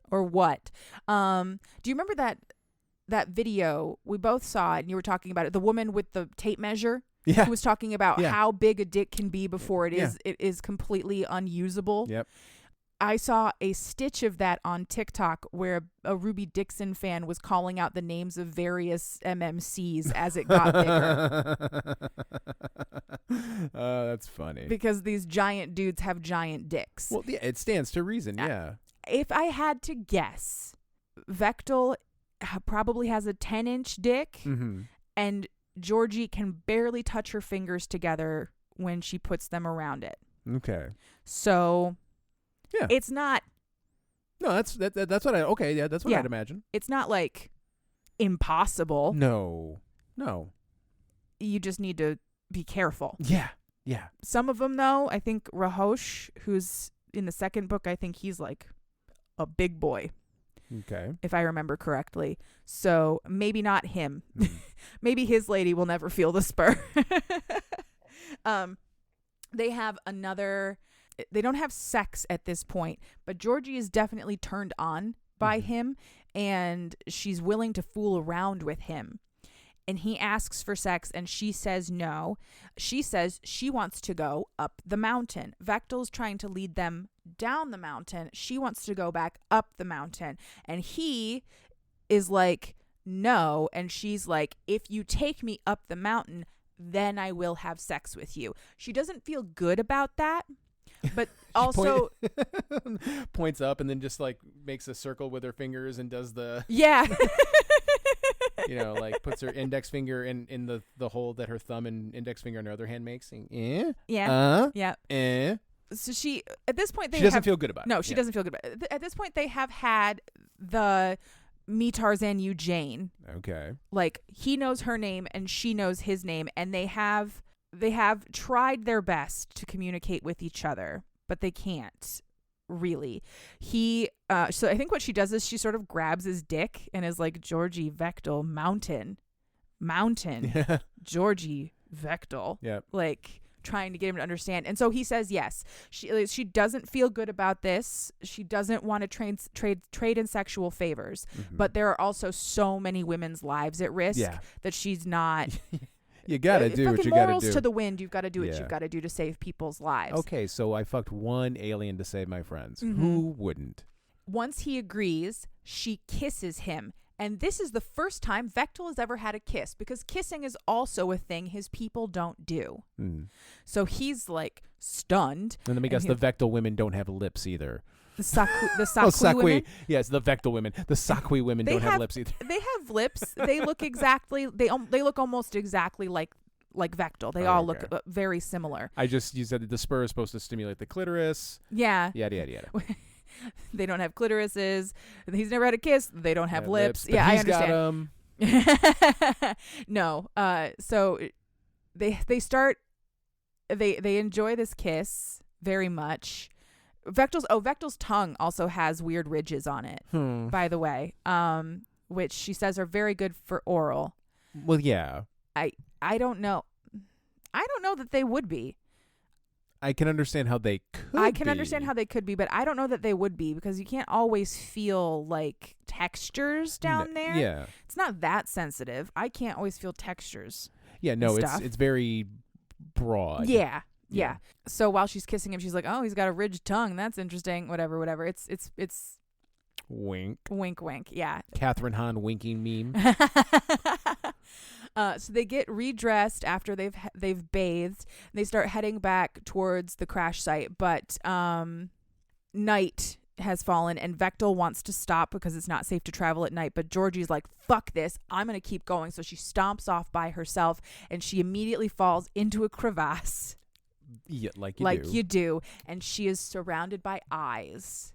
or what. Do you remember that video we both saw it, and you were talking about it? The woman with the tape measure. Yeah. Who was talking about how big a dick can be before it is completely unusable. Yep. I saw a stitch of that on TikTok where a Ruby Dixon fan was calling out the names of various MMCs as it got bigger. That's funny. Because these giant dudes have giant dicks. Well, yeah, it stands to reason, yeah. If I had to guess, Bechtel probably has a 10-inch dick, and Georgie can barely touch her fingers together when she puts them around it. Okay. So... yeah. It's not. No, that's what I'd imagine. It's not like impossible. No. You just need to be careful. Yeah. Some of them, though, I think Rahosh, who's in the second book, I think he's like a big boy. Okay. If I remember correctly. So maybe not him. Maybe his lady will never feel the spur. They have another... They don't have sex at this point, but Georgie is definitely turned on by him, and she's willing to fool around with him. and he asks for sex and she says no. She says she wants to go up the mountain. Vektel's trying to lead them down the mountain. She wants to go back up the mountain. And he is like, no. And she's like, if you take me up the mountain, then I will have sex with you. She doesn't feel good about that. But also points up and then just like makes a circle with her fingers and does the yeah. Like puts her index finger in the hole that her thumb and index finger on her other hand makes. Yeah. So she at this point she doesn't feel good about it. No, she doesn't feel good about it. At this point they have had the me Tarzan you Jane. Okay. Like he knows her name and she knows his name, and they have tried their best to communicate with each other, but they can't really. So I think what she does is she sort of grabs his dick and is like, Georgie Vektel, mountain, Georgie Vektel. Yeah. Like trying to get him to understand. And so he says yes. She doesn't feel good about this. She doesn't want to trade in sexual favors. Mm-hmm. But there are also so many women's lives at risk that she's not. You gotta do what you gotta morals do. To the wind. You've got to do what you've got to do to save people's lives. Okay, so I fucked one alien to save my friends. Mm-hmm. Who wouldn't? Once he agrees, she kisses him. And this is the first time Vektel has ever had a kiss, because kissing is also a thing his people don't do. Mm. So he's like stunned. And let me guess, the Vektel women don't have lips either. The Sakwi women? Yes, the Vektel women. The Sakwi women don't have lips either. They have lips. They look exactly. They look almost exactly like Vektel. They all look very similar. You said that the spur is supposed to stimulate the clitoris. Yeah. Yada yada yada. They don't have clitorises. He's never had a kiss. They don't have lips. Yeah, I understand. Got 'em. No. So they enjoy this kiss very much. Vektel's tongue also has weird ridges on it, by the way, which she says are very good for oral. Well, yeah. I don't know. I don't know that they would be. I can understand how they could understand how they could be, but I don't know that they would be, because you can't always feel like textures down there. Yeah. It's not that sensitive. I can't always feel textures. Yeah, no, it's very broad. Yeah. Yeah. So while she's kissing him, she's like, "Oh, he's got a ridged tongue. That's interesting. Whatever. It's wink. Wink, wink. Yeah. Catherine Hahn winking meme. So they get redressed after they've bathed. They start heading back towards the crash site, but night has fallen and Vektel wants to stop because it's not safe to travel at night. But Georgie's like, "Fuck this! I'm gonna keep going." So she stomps off by herself and she immediately falls into a crevasse. Yeah, like you do, and she is surrounded by eyes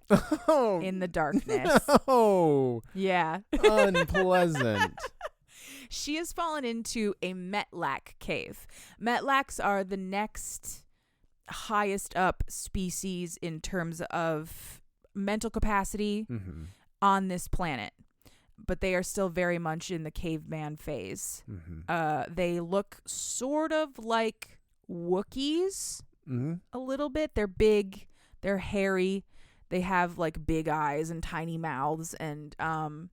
in the darkness. Oh, yeah, unpleasant. She has fallen into a Metlak cave. Metlaks are the next highest up species in terms of mental capacity on this planet, but they are still very much in the caveman phase. They look sort of like Wookiees a little bit. They're big, they're hairy, they have like big eyes and tiny mouths, and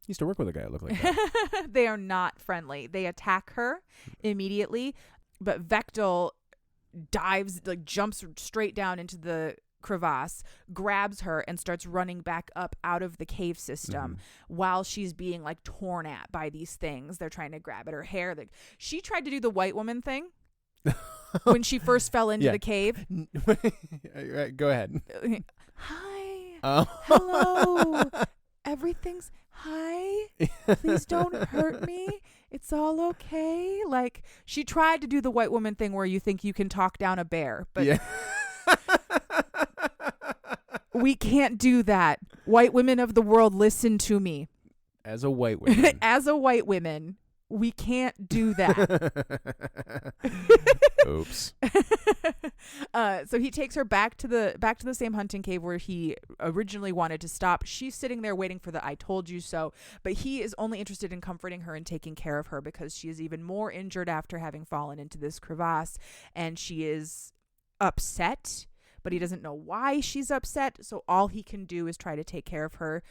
used to work with a guy who looked like that. They are not friendly. They attack her immediately, but Vektel jumps straight down into the crevasse, grabs her, and starts running back up out of the cave system while she's being like torn at by these things. They're trying to grab at her hair. She tried to do the white woman thing. When she first fell into the cave. Go ahead. Hi. Hello. Everything's hi. Please don't hurt me. It's all okay. Like, she tried to do the white woman thing where you think you can talk down a bear, but we can't do that. White women of the world, listen to me. As a white woman. As a white woman. We can't do that. Oops. So he takes her back to the same hunting cave where he originally wanted to stop. She's sitting there waiting for the "I told you so," but he is only interested in comforting her and taking care of her because she is even more injured after having fallen into this crevasse, and she is upset. But he doesn't know why she's upset, so all he can do is try to take care of her.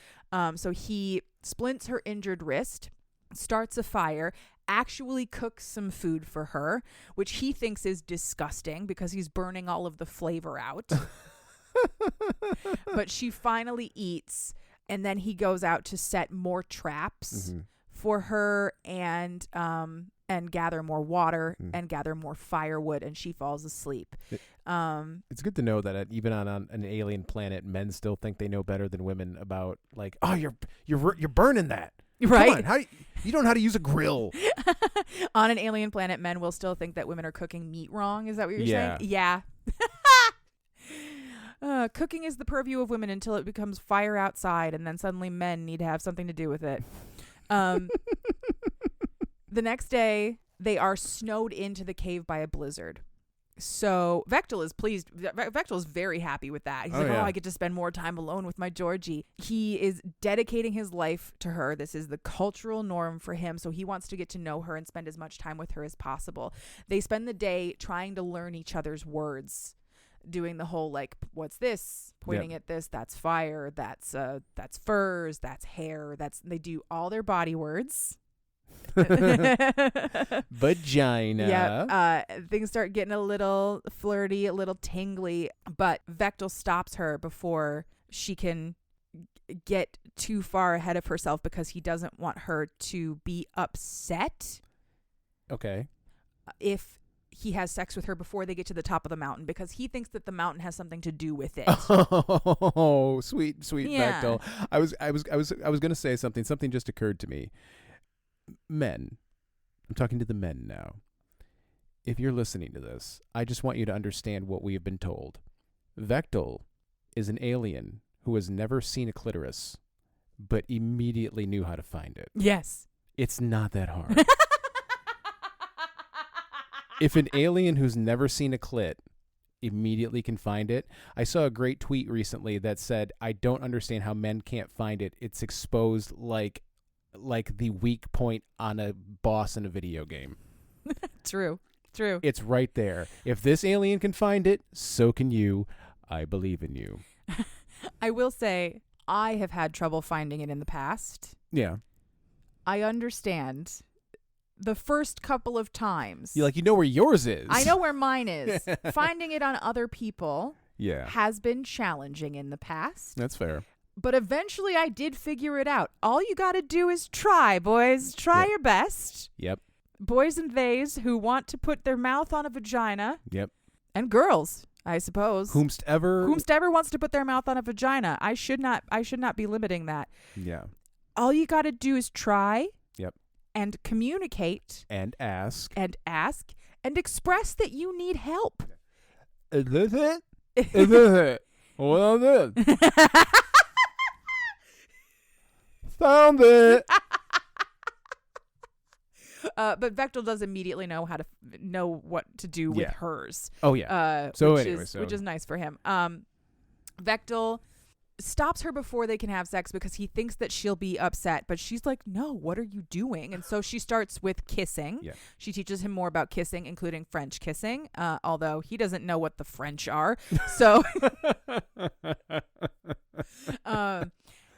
So he splints her injured wrist, starts a fire, actually cooks some food for her, which he thinks is disgusting because he's burning all of the flavor out. But she finally eats, and then he goes out to set more traps for her and gather more water and gather more firewood, and she falls asleep. It's good to know that even on an alien planet, men still think they know better than women about, like, oh, you're burning that. Right. Come on, you don't know how to use a grill. On an alien planet, men will still think that women are cooking meat wrong. Is that what you're saying? Yeah. Cooking is the purview of women until it becomes fire outside, and then suddenly men need to have something to do with it. The next day, they are snowed into the cave by a blizzard. So Vectel is pleased. Vectel is very happy with that. He's like, I get to spend more time alone with my Georgie. He is dedicating his life to her. This is the cultural norm for him. So he wants to get to know her and spend as much time with her as possible. They spend the day trying to learn each other's words, doing the whole, like, what's this? Pointing at this. That's fire. That's furs. That's hair. They do all their body words. Vagina. Yeah. Things start getting a little flirty, a little tingly, but Vectel stops her before she can get too far ahead of herself because he doesn't want her to be upset. Okay. If he has sex with her before they get to the top of the mountain, because he thinks that the mountain has something to do with it. Oh, sweet Yeah. Vectel. I was going to say something. Something just occurred to me. Men, I'm talking to the men now. If you're listening to this, I just want you to understand what we have been told. Vectel is an alien who has never seen a clitoris, but immediately knew how to find it. Yes. It's not that hard. If an alien who's never seen a clit immediately can find it. I saw a great tweet recently that said, I don't understand how men can't find it. It's exposed like the weak point on a boss in a video game. True. It's right there. If this alien can find it, so can you. I believe in you. I will say, I have had trouble finding it in the past. Yeah. I understand. The first couple of times. You know where yours is. I know where mine is. Finding it on other people has been challenging in the past. That's fair. But eventually I did figure it out. All you got to do is try, boys. Try your best. Yep. Boys and theys who want to put their mouth on a vagina. Yep. And girls, I suppose. Whomstever wants to put their mouth on a vagina. I should not be limiting that. Yeah. All you got to do is try. Yep. And communicate. And ask. And express that you need help. Is this it? Is this it? What is it? Found it. But Vectel does immediately know what to do with hers. Oh yeah. Which is nice for him. Vectel stops her before they can have sex because he thinks that she'll be upset, but she's like, no, what are you doing? And so she starts with kissing. Yeah. She teaches him more about kissing, including French kissing, although he doesn't know what the French are. So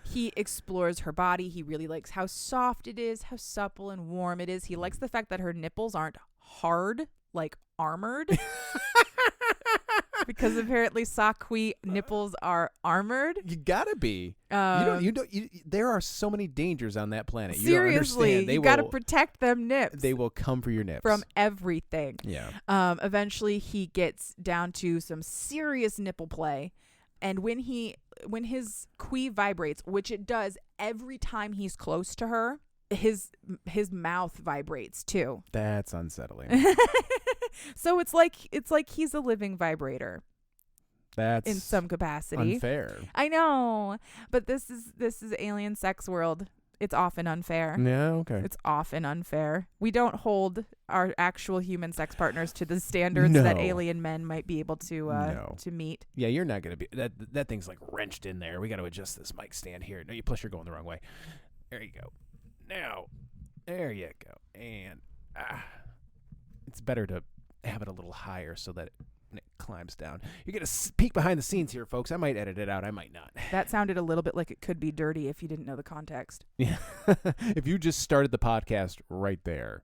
he explores her body. He really likes how soft it is, how supple and warm it is. He likes the fact that her nipples aren't hard, like armored. Because apparently Sakui nipples are armored. You gotta be. There are so many dangers on that planet. Seriously, you gotta protect them nips. They will come for your nips. From everything. Yeah. Eventually he gets down to some serious nipple play. And when his qui vibrates, which it does every time he's close to her, his mouth vibrates too. That's unsettling. So it's like he's a living vibrator. That's in some capacity. Unfair. I know, but this is alien sex world. It's often unfair. Yeah, okay. It's often unfair. We don't hold our actual human sex partners to the standards that alien men might be able to meet. Yeah, you're not going to be... That thing's like wrenched in there. We got to adjust this mic stand here. No, plus you're going the wrong way. There you go. Now, there you go. And it's better to have it a little higher so that it climbs down. You're going to peek behind the scenes here, folks. I might edit it out. I might not. That sounded a little bit like it could be dirty if you didn't know the context. Yeah. If you just started the podcast right there.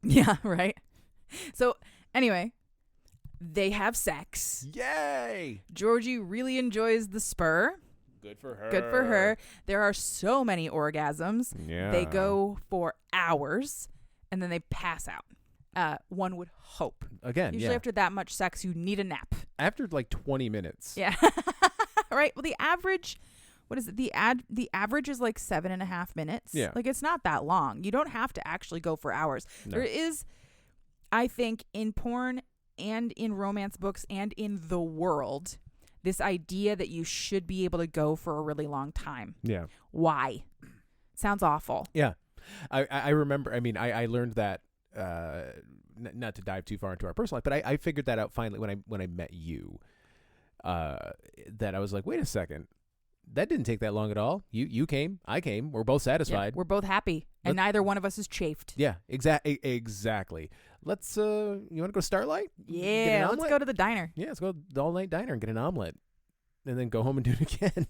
Yeah, right. So anyway, they have sex. Yay! Georgie really enjoys the spur. Good for her. Good for her. There are so many orgasms. Yeah. They go for hours and then they pass out. One would hope. Again, Usually after that much sex, you need a nap. After like 20 minutes. Yeah. Right. Well, the average, what is it? The average is like 7.5 minutes. Yeah. Like it's not that long. You don't have to actually go for hours. No. There is, I think, in porn and in romance books and in the world, this idea that you should be able to go for a really long time. Yeah. Why? Sounds awful. Yeah. I remember, I learned that, not to dive too far into our personal life, but I figured that out finally when I met you, that I was like, wait a second, that didn't take that long at all. You came, I came, we're both satisfied. Yeah, we're both happy, and neither one of us is chafed. Yeah, exactly. Let's, you want to go Starlight? Yeah, let's go to the diner. Yeah, let's go to the all-night diner and get an omelet, and then go home and do it again.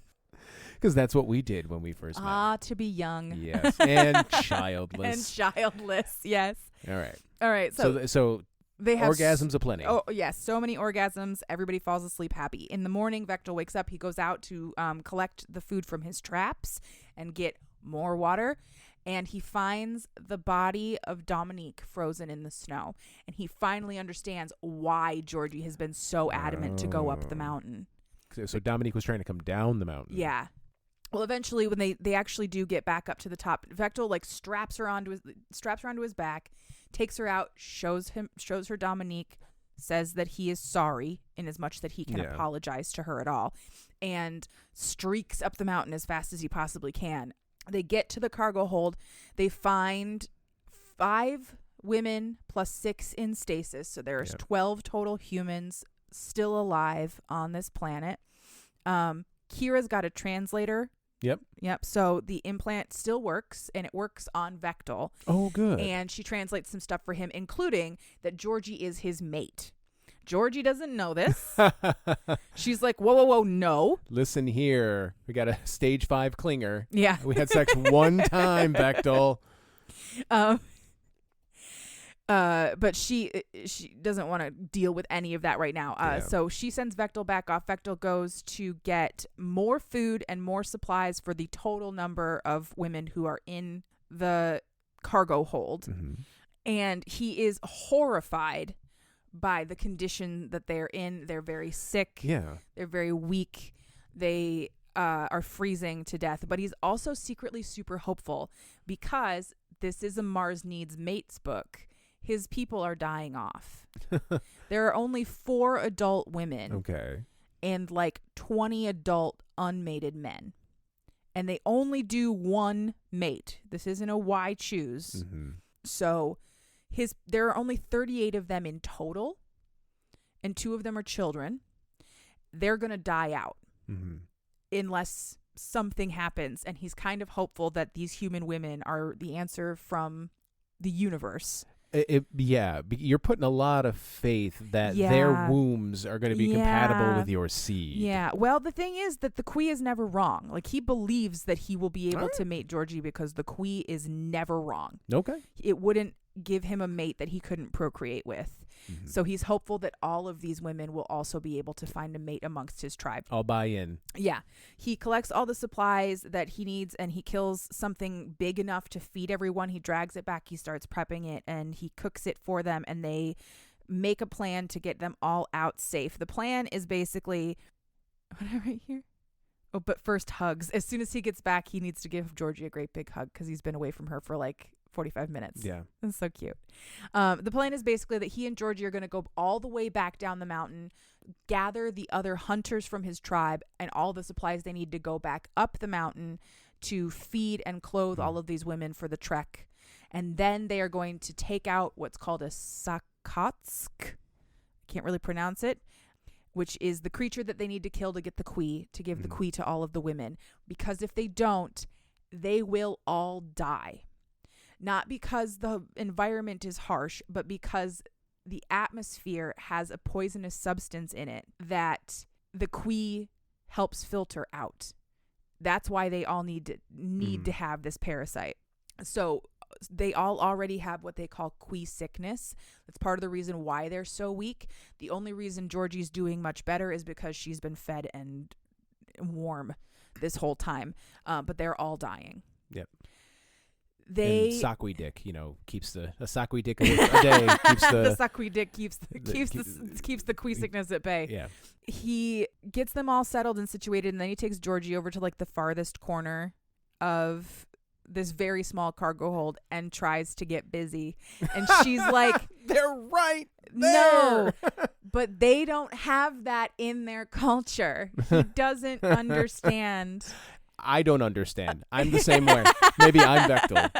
Because that's what we did when we first met. Ah, to be young. Yes, and childless. And childless, yes. All right. All right, so they have orgasms aplenty. Oh, yes, so many orgasms. Everybody falls asleep happy. In the morning, Vectel wakes up. He goes out to collect the food from his traps and get more water. And he finds the body of Dominique frozen in the snow. And he finally understands why Georgie has been so adamant to go up the mountain. So Dominique was trying to come down the mountain. Yeah. Well, eventually, when they actually do get back up to the top, Vectel like straps her onto his back, takes her out, shows her Dominique, says that he is sorry in as much that he can apologize to her at all, and streaks up the mountain as fast as he possibly can. They get to the cargo hold. They find 5 women plus 6 in stasis. So there's 12 total humans still alive on this planet. Kira's got a translator. Yep. So the implant still works, and it works on Vectel. Oh, good. And she translates some stuff for him, including that Georgie is his mate. Georgie doesn't know this. She's like, whoa, no. Listen here. We got a stage 5 clinger. Yeah. We had sex one time, Vectel. But she doesn't want to deal with any of that right now. So she sends Vectel back off. Vectel goes to get more food and more supplies for the total number of women who are in the cargo hold. Mm-hmm. And he is horrified by the condition that they're in. They're very sick. Yeah. They're very weak. They are freezing to death. But he's also secretly super hopeful because this is a Mars Needs Mates book. His people are dying off. There are only 4 adult women. Okay. And like 20 adult unmated men. And they only do one mate. This isn't a why choose. Mm-hmm. So there are only 38 of them in total. And 2 of them are children. They're going to die out. Mm-hmm. Unless something happens. And he's kind of hopeful that these human women are the answer from the universe. You're putting a lot of faith that their wombs are going to be compatible with your seed. Yeah. Well, the thing is that the Quee is never wrong. Like, he believes that he will be able to mate Georgie because the Quee is never wrong. Okay. It wouldn't give him a mate that he couldn't procreate with. Mm-hmm. So he's hopeful that all of these women will also be able to find a mate amongst his tribe. I'll buy in. Yeah. He collects all the supplies that he needs, and he kills something big enough to feed everyone. He drags it back. He starts prepping it, and he cooks it for them, and they make a plan to get them all out safe. The plan is basically, what am I right here? Oh, but first hugs. As soon as he gets back, he needs to give Georgie a great big hug because he's been away from her for like 45 minutes. Yeah. That's so cute. The plan is basically that he and Georgie are going to go all the way back down the mountain, gather the other hunters from his tribe and all the supplies they need to go back up the mountain to feed and clothe all of these women for the trek. And then they are going to take out what's called a Sakatsk. I can't really pronounce it, which is the creature that they need to kill to get the Quee, to give the Quee to all of the women. Because if they don't, they will all die. Not because the environment is harsh, but because the atmosphere has a poisonous substance in it that the Quee helps filter out. That's why they all need to have this parasite. So they all already have what they call qui sickness. That's part of the reason why they're so weak. The only reason Georgie's doing much better is because she's been fed and warm this whole time. But they're all dying. Yep. And Sakui Dick, keeps a Sakui Dick a day keeps the Sakui Dick keeps the qui sickness at bay. Yeah. He gets them all settled and situated, and then he takes Georgie over to like the farthest corner of this very small cargo hold and tries to get busy. And she's like, they're right there. No, but they don't have that in their culture. He doesn't understand. I don't understand. I'm the same way. Maybe I'm Vectel.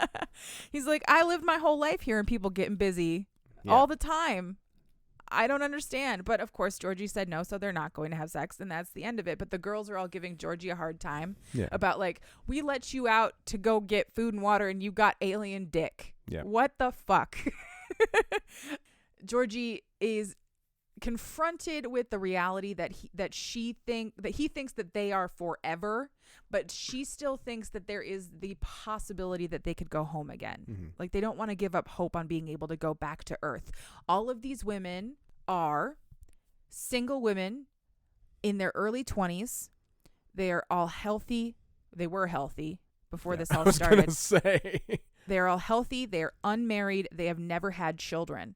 He's like, I lived my whole life here and people getting busy all the time. I don't understand. But of course, Georgie said no, so they're not going to have sex, and that's the end of it. But the girls are all giving Georgie a hard time about like, we let you out to go get food and water and you got alien dick. Yeah. What the fuck? Georgie is confronted with the reality that he thinks that they are forever, but she still thinks that there is the possibility that they could go home again. Mm-hmm. Like, they don't want to give up hope on being able to go back to Earth. All of these women are single women in their early 20s. They are all healthy. They were healthy before this all started. I was gonna say. They're all healthy. They're unmarried. They have never had children.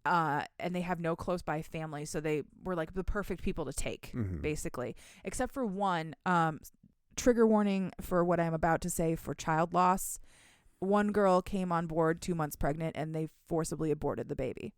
And they have no close by family, so they were like the perfect people to take, basically. Except for one, trigger warning for what I'm about to say for child loss. One girl came on board 2 months pregnant, and they forcibly aborted the baby.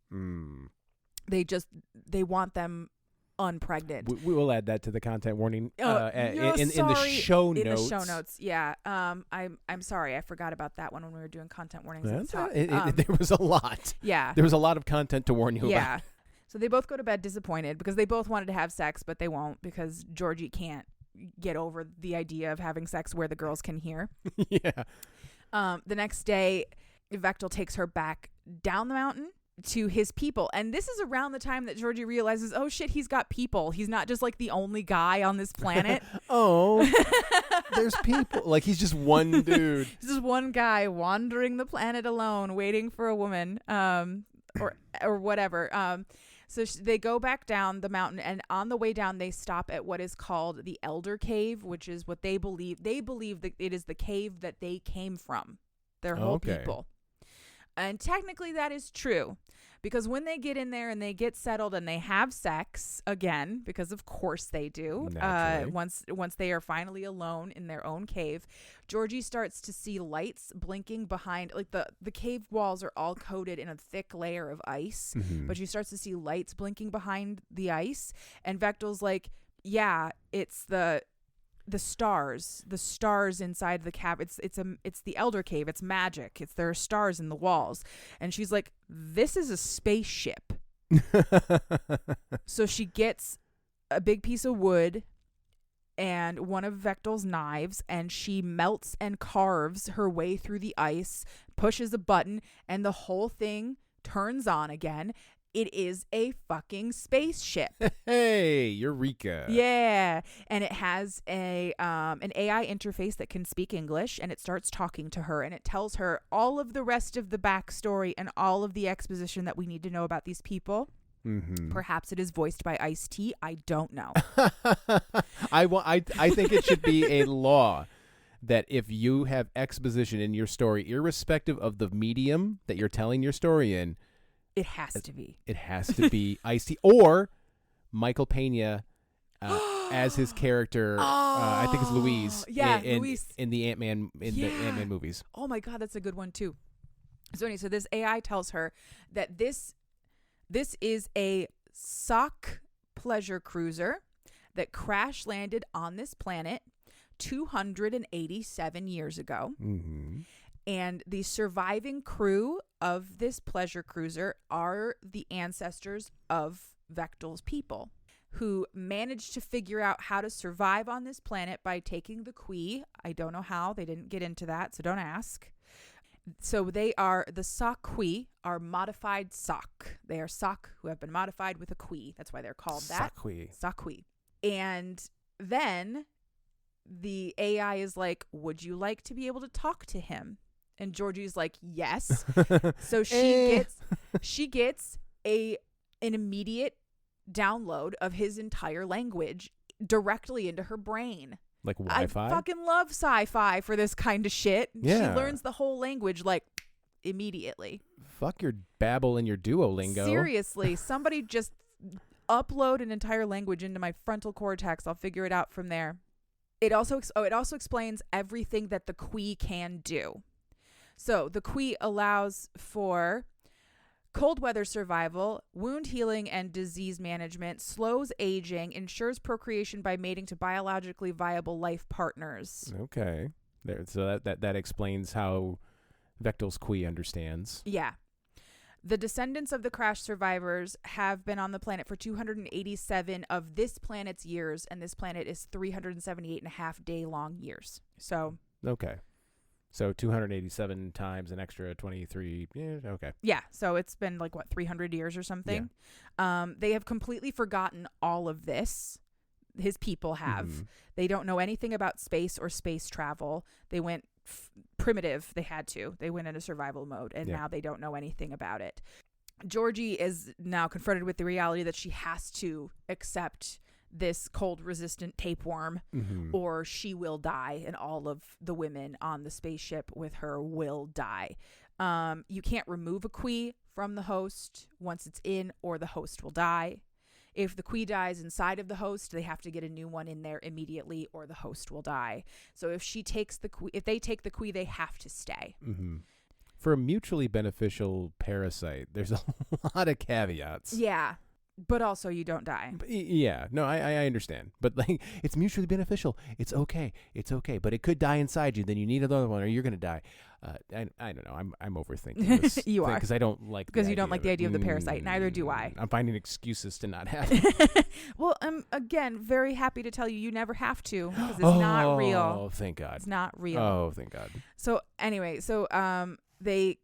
They want them unpregnant. We will add that to the content warning in the show notes. In the show notes, yeah. I'm sorry, I forgot about that one when we were doing content warnings. There was a lot. Yeah, there was a lot of content to warn you about. Yeah. So they both go to bed disappointed because they both wanted to have sex, but they won't because Georgie can't get over the idea of having sex where the girls can hear. Yeah. The next day, Vectel takes her back down the mountain to his people, and this is around the time that Georgie realizes, oh shit, he's got people. He's not just like the only guy on this planet. There's people. Like, he's just one dude. He's just one guy wandering the planet alone, waiting for a woman, or whatever. So they go back down the mountain, and on the way down, they stop at what is called the Elder Cave, which is what they believe. They believe that it is the cave that they came from, their whole people. And technically that is true, because when they get in there and they get settled and they have sex again, because of course they do, once they are finally alone in their own cave, Georgie starts to see lights blinking behind, like the cave walls are all coated in a thick layer of ice, but she starts to see lights blinking behind the ice, and Vectel's like, yeah, it's the stars inside the cave. It's the Elder Cave. It's magic. There are stars in the walls. And she's like, this is a spaceship. So she gets a big piece of wood and one of Vectel's knives, and she melts and carves her way through the ice, pushes a button, and the whole thing turns on again. It is a fucking spaceship. Hey, Eureka. Yeah. And it has an AI interface that can speak English, and it starts talking to her, and it tells her all of the rest of the backstory and all of the exposition that we need to know about these people. Mm-hmm. Perhaps it is voiced by Ice-T. I don't know. I think it should be a law that if you have exposition in your story, irrespective of the medium that you're telling your story in, it has to be. It has to be Ice-T or Michael Pena as his character. I think it's Louise. Yeah, Louise in the Ant-Man the Ant-Man movies. Oh my God, that's a good one too. So this AI tells her that this is a sock pleasure cruiser that crash landed on this planet 287 years ago. Mm-hmm. And the surviving crew of this pleasure cruiser are the ancestors of Vectel's people, who managed to figure out how to survive on this planet by taking the Qui. I don't know how. They didn't get into that, so don't ask. So the sock Qui are modified sock. They are sock who have been modified with a Qui. That's why they're called that. Sock Qui. And then the AI is like, would you like to be able to talk to him? And Georgie's like, yes. So she gets an immediate download of his entire language directly into her brain. Like Wi-Fi? I fucking love sci-fi for this kind of shit. Yeah. She learns the whole language like immediately. Fuck your Babbel and your Duolingo. Seriously, somebody just upload an entire language into my frontal cortex. I'll figure it out from there. It also explains everything that the Qui can do. So the Qui allows for cold weather survival, wound healing and disease management, slows aging, ensures procreation by mating to biologically viable life partners. Okay. So that explains how Vectel's Qui understands. Yeah. The descendants of the crash survivors have been on the planet for 287 of this planet's years, and this planet is 378.5 day-long years. So. Okay. So 287 times an extra 23. Yeah, okay. Yeah. So it's been 300 years or something. Yeah. They have completely forgotten all of this. His people have. Mm-hmm. They don't know anything about space or space travel. They went primitive. They had to. They went into survival mode, and now they don't know anything about it. Georgie is now confronted with the reality that she has to accept this cold resistant tapeworm, or she will die, and all of the women on the spaceship with her will die. You can't remove a Qui from the host once it's in, or the host will die. If the Qui dies inside of the host, they have to get a new one in there immediately, or the host will die. So if they take the Qui, they have to stay. Mm-hmm. For a mutually beneficial parasite, there's a lot of caveats. Yeah. But also you don't die. Yeah. No, I understand. But it's mutually beneficial. It's okay. But it could die inside you. Then you need another one, or you're going to die. I don't know. I'm overthinking this. You are. Because I don't like Because you don't like the idea of the parasite. Neither do I. I'm finding excuses to not have it. Well, I'm, again, very happy to tell you never have to. Because it's not real. Oh, thank God. It's not real. Oh, thank God. So anyway, they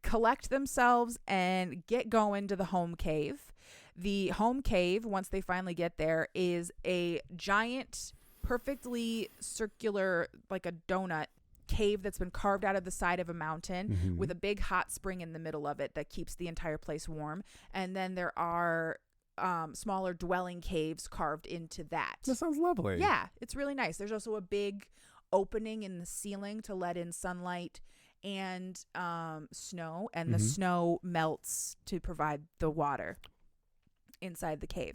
collect themselves and get going to the home cave. The home cave, once they finally get there, is a giant, perfectly circular, like a donut cave that's been carved out of the side of a mountain with a big hot spring in the middle of it that keeps the entire place warm. And then there are smaller dwelling caves carved into that. That sounds lovely. Yeah, it's really nice. There's also a big opening in the ceiling to let in sunlight and snow, and the snow melts to provide the water inside the cave.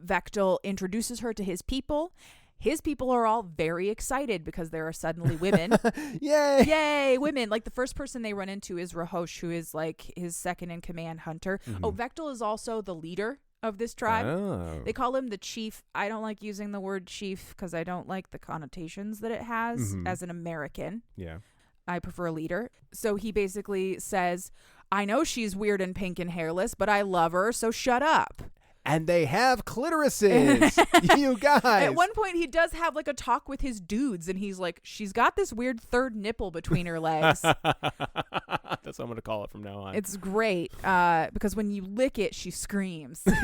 Vectel introduces her to his people. His people are all very excited because there are suddenly women. Yay! Yay, women. Like the first person they run into is Rahosh, who is like his second in command hunter. Oh, Vectel is also the leader of this tribe. Oh. They call him the chief. I don't like using the word chief because I don't like the connotations that it has as an American. Yeah. I prefer leader. So he basically says, I know she's weird and pink and hairless, but I love her, so shut up. And they have clitorises. You guys. At one point, he does have like a talk with his dudes, and he's like, she's got this weird third nipple between her legs. That's what I'm going to call it from now on. It's great because when you lick it, she screams. Well,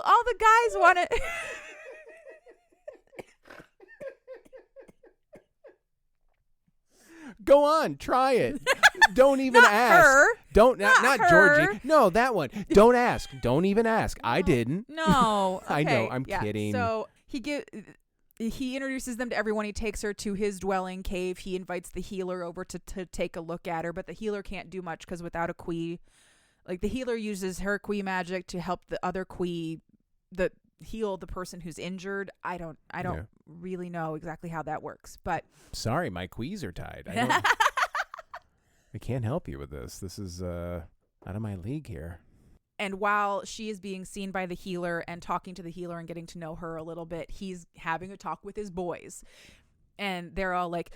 all the guys want to... Go on, try it. Don't even not ask. Her. Don't not her. Georgie. No, that one. Don't ask. Don't even ask. I didn't. No. Okay. I know. I'm kidding. So he introduces them to everyone. He takes her to his dwelling cave. He invites the healer over to take a look at her, but the healer can't do much because without a Qui, like the healer uses her Qui magic to help the other Qui heal the person who's injured. I don't really know exactly how that works, but sorry, my Quis are tied. I can't help you with this. This is out of my league here. And while she is being seen by the healer and talking to the healer and getting to know her a little bit, he's having a talk with his boys, and they're all like,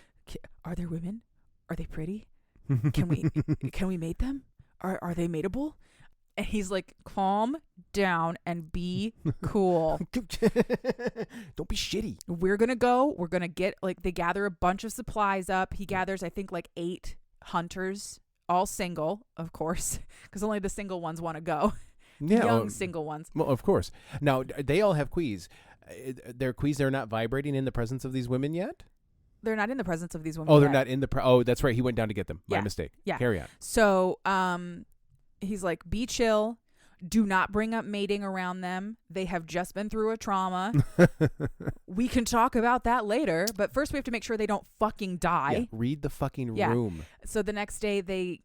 "Are there women? Are they pretty? Can we mate them? Are they mateable?" And he's like, calm down and be cool. Don't be shitty. We're going to get, like, they gather a bunch of supplies up. He gathers, I think, like 8 hunters, all single, of course, because only the single ones want to go. Yeah, Young single ones. Well, of course. Now, they all have Quis. Their quees are not vibrating in the presence of these women yet? They're not in the presence of these women. Oh, they're yet. not in the... oh, that's right. He went down to get them. My Yeah. mistake. Yeah. Carry on. So he's like, be chill. Do not bring up mating around them. They have just been through a trauma. We can talk about that later. But first we have to make sure they don't fucking die. Yeah, read the fucking Yeah. room. So the next day they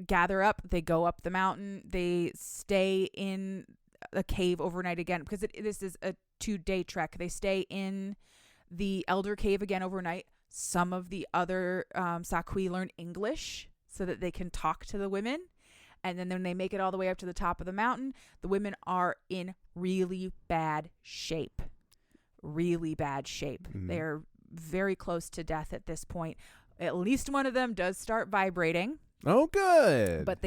gather up. They go up the mountain. They stay in a cave overnight again. Because this is a 2-day trek. They stay in the Elder Cave again overnight. Some of the other Sakui learn English so that they can talk to the women. And then when they make it all the way up to the top of the mountain, the women are in really bad shape. Really bad shape. Mm-hmm. They're very close to death at this point. At least one of them does start vibrating. Oh, good. But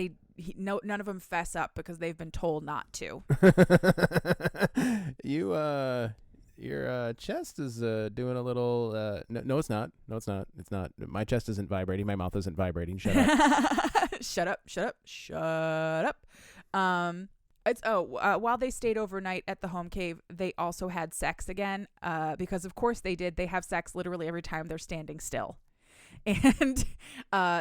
none of them fess up because they've been told not to. Your chest is doing a little... No, it's not. No, it's not. It's not. My chest isn't vibrating. My mouth isn't vibrating. Shut up. Shut up. While they stayed overnight at the home cave, they also had sex again. Because of course they did. They have sex literally every time they're standing still. And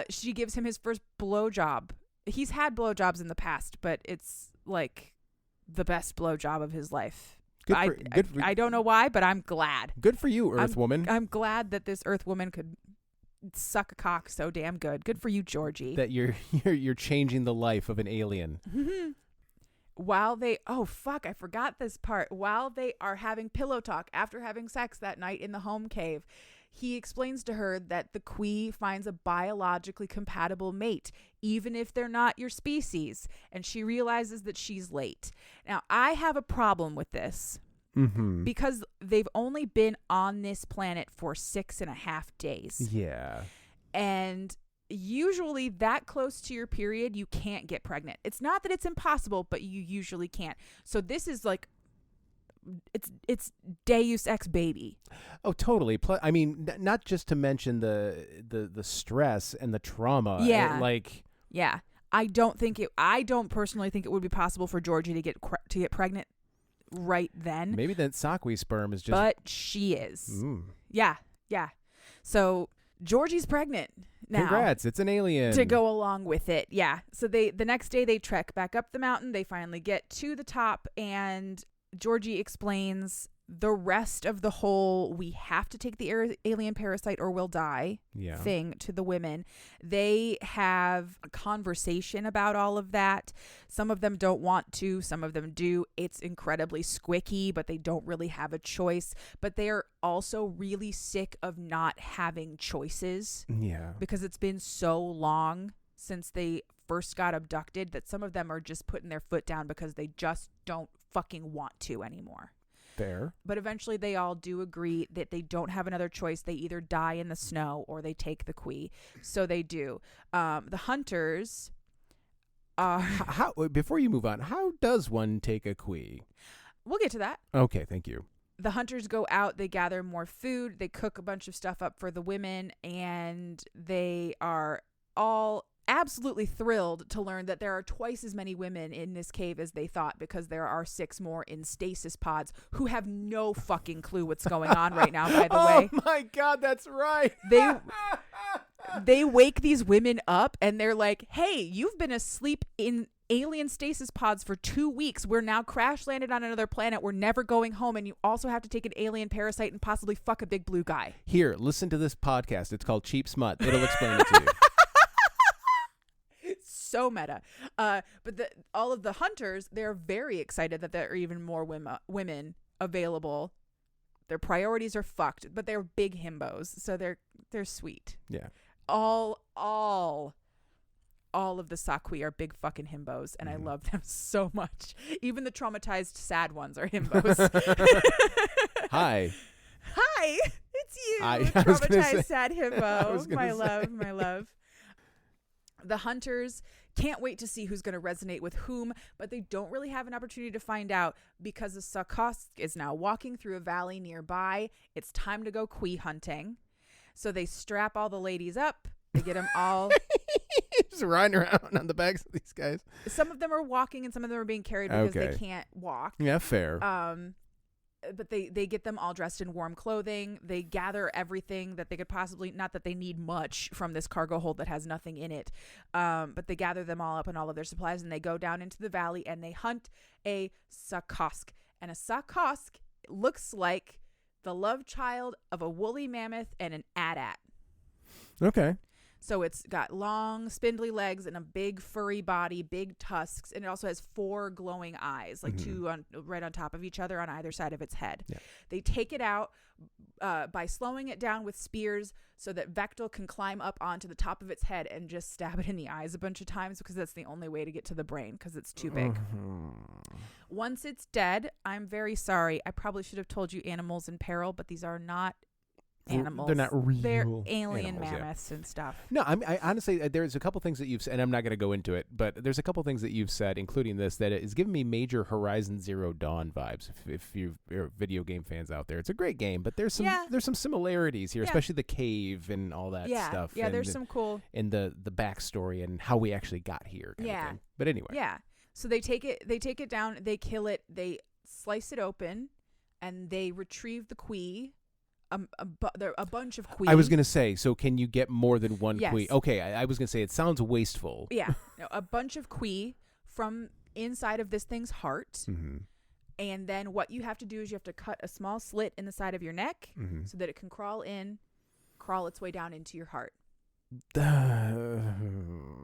she gives him his first blowjob. He's had blowjobs in the past, but it's like the best blowjob of his life. I don't know why, but I'm glad. Good for you, Earth woman. I'm glad that this Earth woman could suck a cock so damn good. Good for you, Georgie. That you're changing the life of an alien. While they... Oh, fuck, I forgot this part. While they are having pillow talk after having sex that night in the home cave, he explains to her that the Kui finds a biologically compatible mate, even if they're not your species. And she realizes that she's late. Now, I have a problem with this. Mm-hmm. Because they've only been on this planet for 6.5 days. Yeah. And usually that close to your period, you can't get pregnant. It's not that it's impossible, but you usually can't. So this is like... It's Deus Ex baby. Oh, totally. I mean, not just to mention the stress and the trauma. Yeah. Yeah. I don't personally think it would be possible for Georgie to get pregnant right then. Maybe that Sakui sperm is just... But she is. Yeah. So Georgie's pregnant now. Congrats, it's an alien. To go along with it. Yeah. So the next day they trek back up the mountain. They finally get to the top, and Georgie explains the rest of the whole we have to take the alien parasite or we'll die thing to the women. They have a conversation about all of that. Some of them don't want to, some of them do. It's incredibly squicky, but they don't really have a choice. But they are also really sick of not having choices. Yeah. Because it's been so long since they first got abducted that some of them are just putting their foot down because they just don't fucking want to anymore. Fair. But eventually they all do agree that they don't have another choice. They either die in the snow or they take the Kui. So they do. The hunters how before you move on, how does one take a Kui? We'll get to that. Okay, thank you. The hunters go out, they gather more food, they cook a bunch of stuff up for the women, and they are all absolutely thrilled to learn that there are twice as many women in this cave as they thought, because there are 6 more in stasis pods who have no fucking clue what's going on right now, by the way. Oh my God, that's right. They wake these women up and they're like, hey, you've been asleep in alien stasis pods for 2 weeks. We're now crash landed on another planet. We're never going home. And you also have to take an alien parasite and possibly fuck a big blue guy. Here, listen to this podcast. It's called Cheap Smut. It'll explain it to you. So meta. But all of the hunters, they're very excited that there are even more women available. Their priorities are fucked, but they're big himbos, so they're sweet. Yeah. All of the Sakui are big fucking himbos, and I love them so much. Even the traumatized sad ones are himbos. Hi, it's you, traumatized sad himbo. My love. The hunters can't wait to see who's going to resonate with whom, but they don't really have an opportunity to find out because the Sakosk is now walking through a valley nearby. It's time to go Kui hunting. So they strap all the ladies up. They get them all... Just riding around on the backs of these guys. Some of them are walking and some of them are being carried because they can't walk. Yeah, fair. but they get them all dressed in warm clothing. They gather everything that they could possibly, not that they need much from this cargo hold that has nothing in it, but they gather them all up and all of their supplies, and they go down into the valley and they hunt a sakosk. And a sakosk looks like the love child of a woolly mammoth and an at. Okay. So it's got long, spindly legs and a big furry body, big tusks, and it also has 4 glowing eyes, like two right on top of each other on either side of its head. Yeah. They take it out by slowing it down with spears so that Vectel can climb up onto the top of its head and just stab it in the eyes a bunch of times, because that's the only way to get to the brain, because it's too big. Once it's dead, I'm very sorry. I probably should have told you animals in peril, but these are not animals. They're not real. They're alien animals, mammoths and stuff. No, I honestly, there's a couple things that you've said, and I'm not going to go into it, but there's a couple things that you've said, including this, that is giving me major Horizon Zero Dawn vibes. If you're video game fans out there, it's a great game, but there's some similarities here, especially the cave and all that stuff. Yeah, there's some cool in the backstory and how we actually got here. Kind of thing. But anyway. Yeah. So they take it down, they kill it, they slice it open, and they retrieve the Quee. A bunch of Quee. I was going to say, so can you get more than one yes. Quee? Okay, I was going to say, it sounds wasteful. Yeah. No, a bunch of Quee from inside of this thing's heart. Mm-hmm. And then what you have to do is you have to cut a small slit in the side of your neck so that it can crawl its way down into your heart.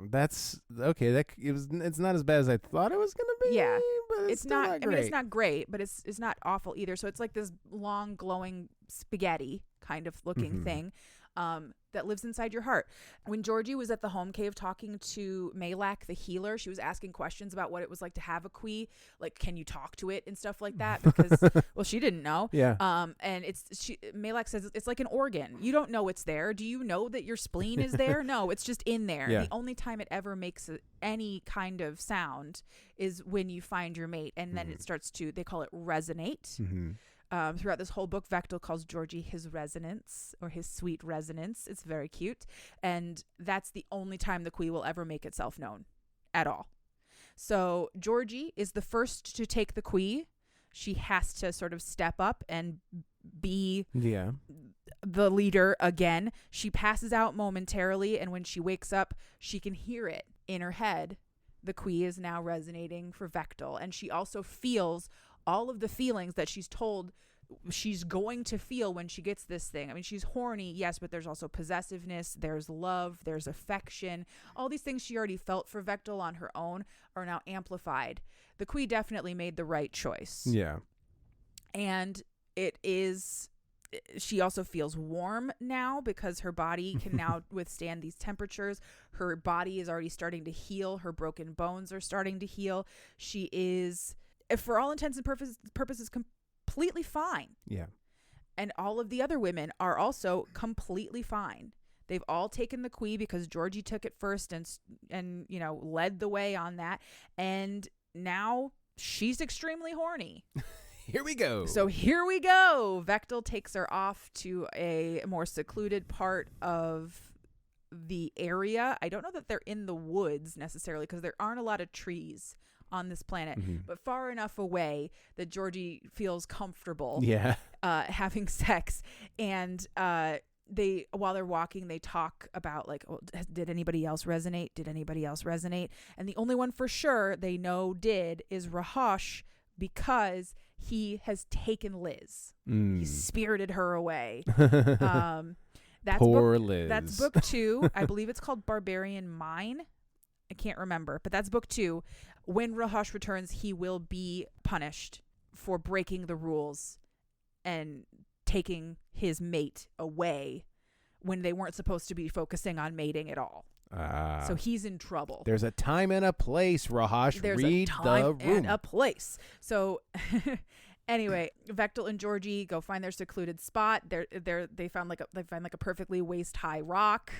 That's okay. It's not as bad as I thought it was gonna be. Yeah, but it's not great. I mean, it's not great, but it's not awful either. So it's like this long, glowing spaghetti kind of looking thing that lives inside your heart. When Georgie was at the home cave talking to Malak, the healer, she was asking questions about what it was like to have a Quee. Like, can you talk to it and stuff like that? Because, well, she didn't know. Yeah. And Malak says it's like an organ. You don't know it's there. Do you know that your spleen is there? No, it's just in there. Yeah. The only time it ever makes any kind of sound is when you find your mate. And then it starts to, they call it resonate. Throughout this whole book, Vectel calls Georgie his resonance, or his sweet resonance. It's very cute. And that's the only time the Quee will ever make itself known at all. So Georgie is the first to take the Quee. She has to sort of step up and be the leader again. She passes out momentarily, and when she wakes up, she can hear it in her head. The Quee is now resonating for Vectel, and she also feels all of the feelings that she's told she's going to feel when she gets this thing. I mean, she's horny, yes, but there's also possessiveness, there's love, there's affection. All these things she already felt for Vectel on her own are now amplified. The Quee definitely made the right choice. Yeah. And she also feels warm now because her body can now withstand these temperatures. Her body is already starting to heal. Her broken bones are starting to heal. She is, for all intents and purposes, completely fine. Yeah. And all of the other women are also completely fine. They've all taken the Quee because Georgie took it first and led the way on that. And now she's extremely horny. Here we go. So here we go. Vectel takes her off to a more secluded part of the area. I don't know that they're in the woods necessarily because there aren't a lot of trees on this planet, but far enough away that Georgie feels comfortable having sex. And while they're walking, they talk about like, oh, did anybody else resonate? Did anybody else resonate? And the only one for sure they know did is Rahosh, because he has taken Liz. He spirited her away. Poor Liz. That's book 2. I believe it's called Barbarian Mine. I can't remember, but that's book 2. When Rahosh returns, he will be punished for breaking the rules and taking his mate away when they weren't supposed to be focusing on mating at all. So he's in trouble. There's a time and a place, Rahosh. Read the room. And a place. So anyway, Vectel and Georgie go find their secluded spot. They find like a perfectly waist high rock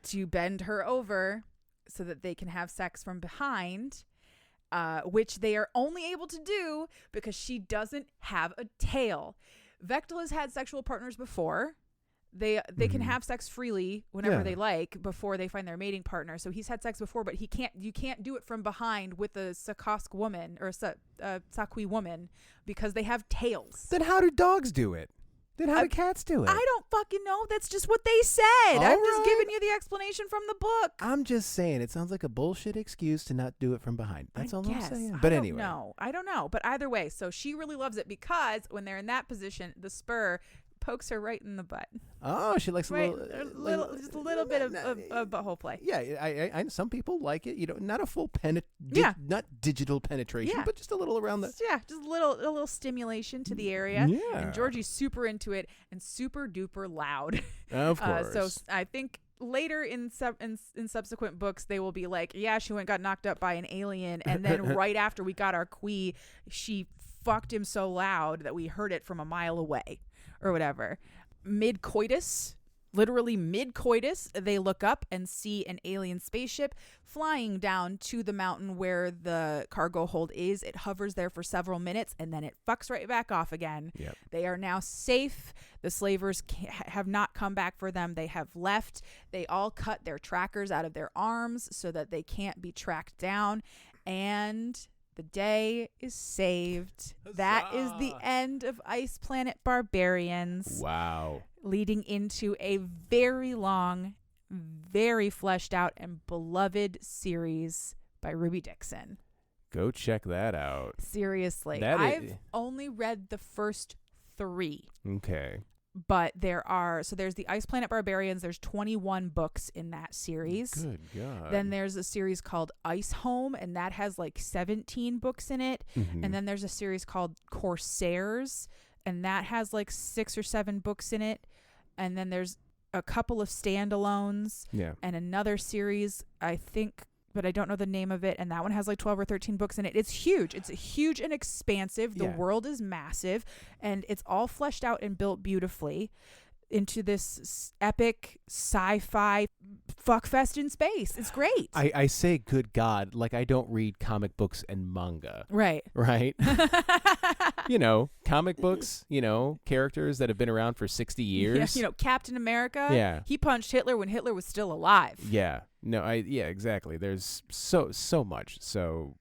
to bend her over so that they can have sex from behind, which they are only able to do because she doesn't have a tail. Vectel has had sexual partners before. they can have sex freely whenever they like before they find their mating partner. So he's had sex before, but you can't do it from behind with a Sakosk woman or a Sakui woman because they have tails. Then how do dogs do it? Then how do cats do it? I don't fucking know. That's just what they said. I'm just giving you the explanation from the book. I'm just saying it sounds like a bullshit excuse to not do it from behind. That's all I'm saying. But anyway. I don't know. But either way, so she really loves it because when they're in that position, the spur pokes her right in the butt. Oh, she likes just a little bit of butthole play. Yeah, I some people like it. Not a full not digital penetration, but just a little around the. Just a little stimulation to the area. Yeah, and Georgie's super into it and super duper loud. Of course. So I think later in subsequent books they will be like, yeah, she got knocked up by an alien, and then right after we got our Kui, she fucked him so loud that we heard it from a mile away. Or whatever. Mid-coitus, literally mid-coitus, they look up and see an alien spaceship flying down to the mountain where the cargo hold is. It hovers there for several minutes and then it fucks right back off again. Yep. They are now safe. The slavers have not come back for them. They have left. They all cut their trackers out of their arms so that they can't be tracked down. And the day is saved. Huzzah. That is the end of Ice Planet Barbarians. Wow. Leading into a very long, very fleshed out and beloved series by Ruby Dixon. Go check that out. Seriously. I've only read the first 3. Okay. But there's the Ice Planet Barbarians. There's 21 books in that series. Good God. Then there's a series called Ice Home, and that has like 17 books in it. And then there's a series called Corsairs, and that has like 6 or 7 books in it. And then there's a couple of standalones. Yeah. And another series, I think, but I don't know the name of it, and that one has like 12 or 13 books in it. It's huge. It's huge and expansive. The world is massive, and it's all fleshed out and built beautifully into this epic sci-fi fuckfest in space. It's great. I say good God, like I don't read comic books and manga. Right. Comic books, characters that have been around for 60 years. Yeah, Captain America. Yeah. He punched Hitler when Hitler was still alive. Yeah. No, exactly. There's so much. So,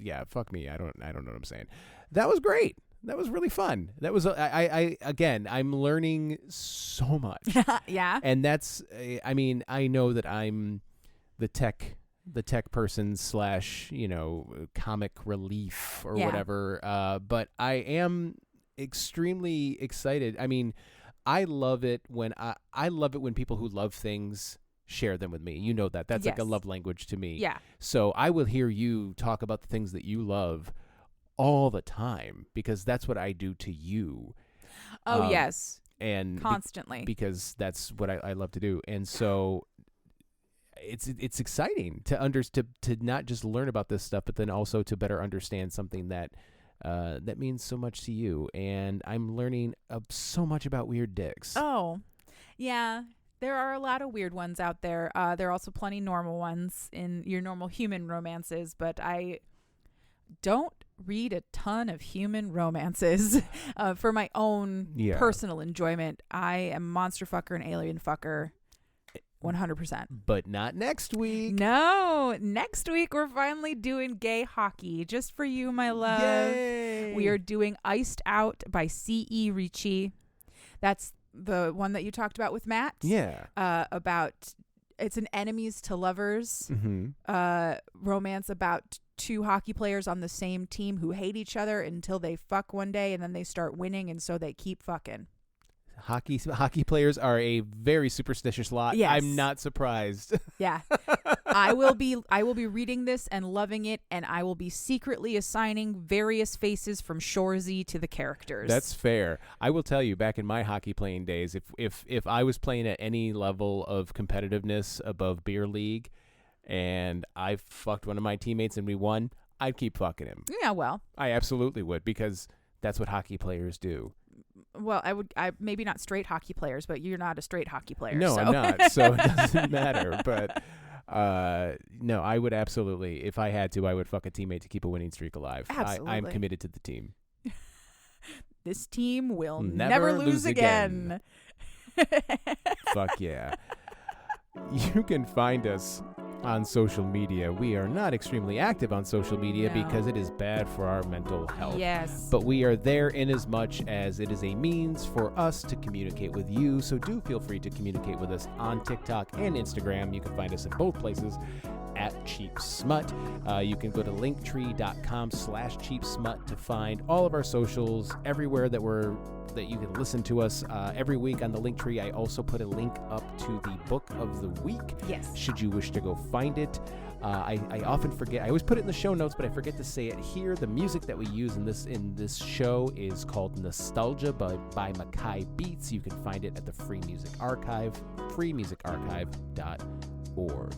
yeah, fuck me. I don't know what I'm saying. That was great. That was really fun. That was I'm learning so much. Yeah. And that's I know that I'm the tech person / comic relief or whatever. But I am extremely excited. I mean, I love it when people who love things share them with me. You know that's like a love language to me. Yeah. So I will hear you talk about the things that you love all the time because that's what I do to you. Oh, yes. And constantly. Because that's what I love to do. And so it's exciting to not just learn about this stuff, but then also to better understand something that means so much to you. And I'm learning so much about weird dicks. Oh, yeah. There are a lot of weird ones out there. There are also plenty normal ones in your normal human romances, but I don't read a ton of human romances for my own personal enjoyment. I am monster fucker and alien fucker 100%. But not next week. No, next week we're finally doing gay hockey just for you, my love. Yay. We are doing Iced Out by C.E. Ricci. That's the one that you talked about with Matt. Yeah. It's an enemies to lovers romance about 2 hockey players on the same team who hate each other until they fuck one day and then they start winning, and so they keep fucking. Hockey players are a very superstitious lot. Yes. I'm not surprised. Yeah. I will be reading this and loving it, and I will be secretly assigning various faces from Shorzy to the characters. That's fair. I will tell you, back in my hockey playing days, if I was playing at any level of competitiveness above beer league and I fucked one of my teammates and we won, I'd keep fucking him. Yeah, well. I absolutely would, because that's what hockey players do. Well, I maybe not straight hockey players, but you're not a straight hockey player. No, so. I'm not. So it doesn't matter. But no, I would absolutely, if I had to, I would fuck a teammate to keep a winning streak alive. Absolutely. I'm committed to the team. This team will never lose again. Fuck yeah. You can find us on social media. We are not extremely active on social media because it is bad for our mental health. Yes. But we are there in as much as it is a means for us to communicate with you. So do feel free to communicate with us on TikTok and Instagram. You can find us in both places at Cheap Smut. You can go to linktree.com/cheapsmut to find all of our socials everywhere that you can listen to us. Every week on the Linktree, I also put a link up to the book of the week. Yes. Should you wish to go find it. I often forget. I always put it in the show notes, but I forget to say it here. The music that we use in this show is called Nostalgia by Mackay Beats. You can find it at the Free Music Archive, freemusicarchive.org.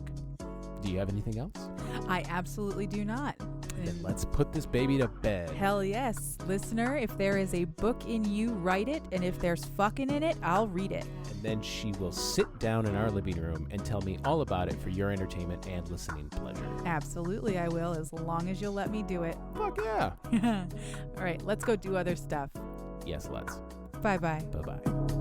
Do you have anything else? I absolutely do not. Then let's put this baby to bed. Hell yes. Listener, if there is a book in you, write it. And if there's fucking in it, I'll read it. And then she will sit down in our living room and tell me all about it for your entertainment and listening pleasure. Absolutely, I will, as long as you'll let me do it. Fuck yeah. All right, let's go do other stuff. Yes, let's. Bye-bye. Bye-bye.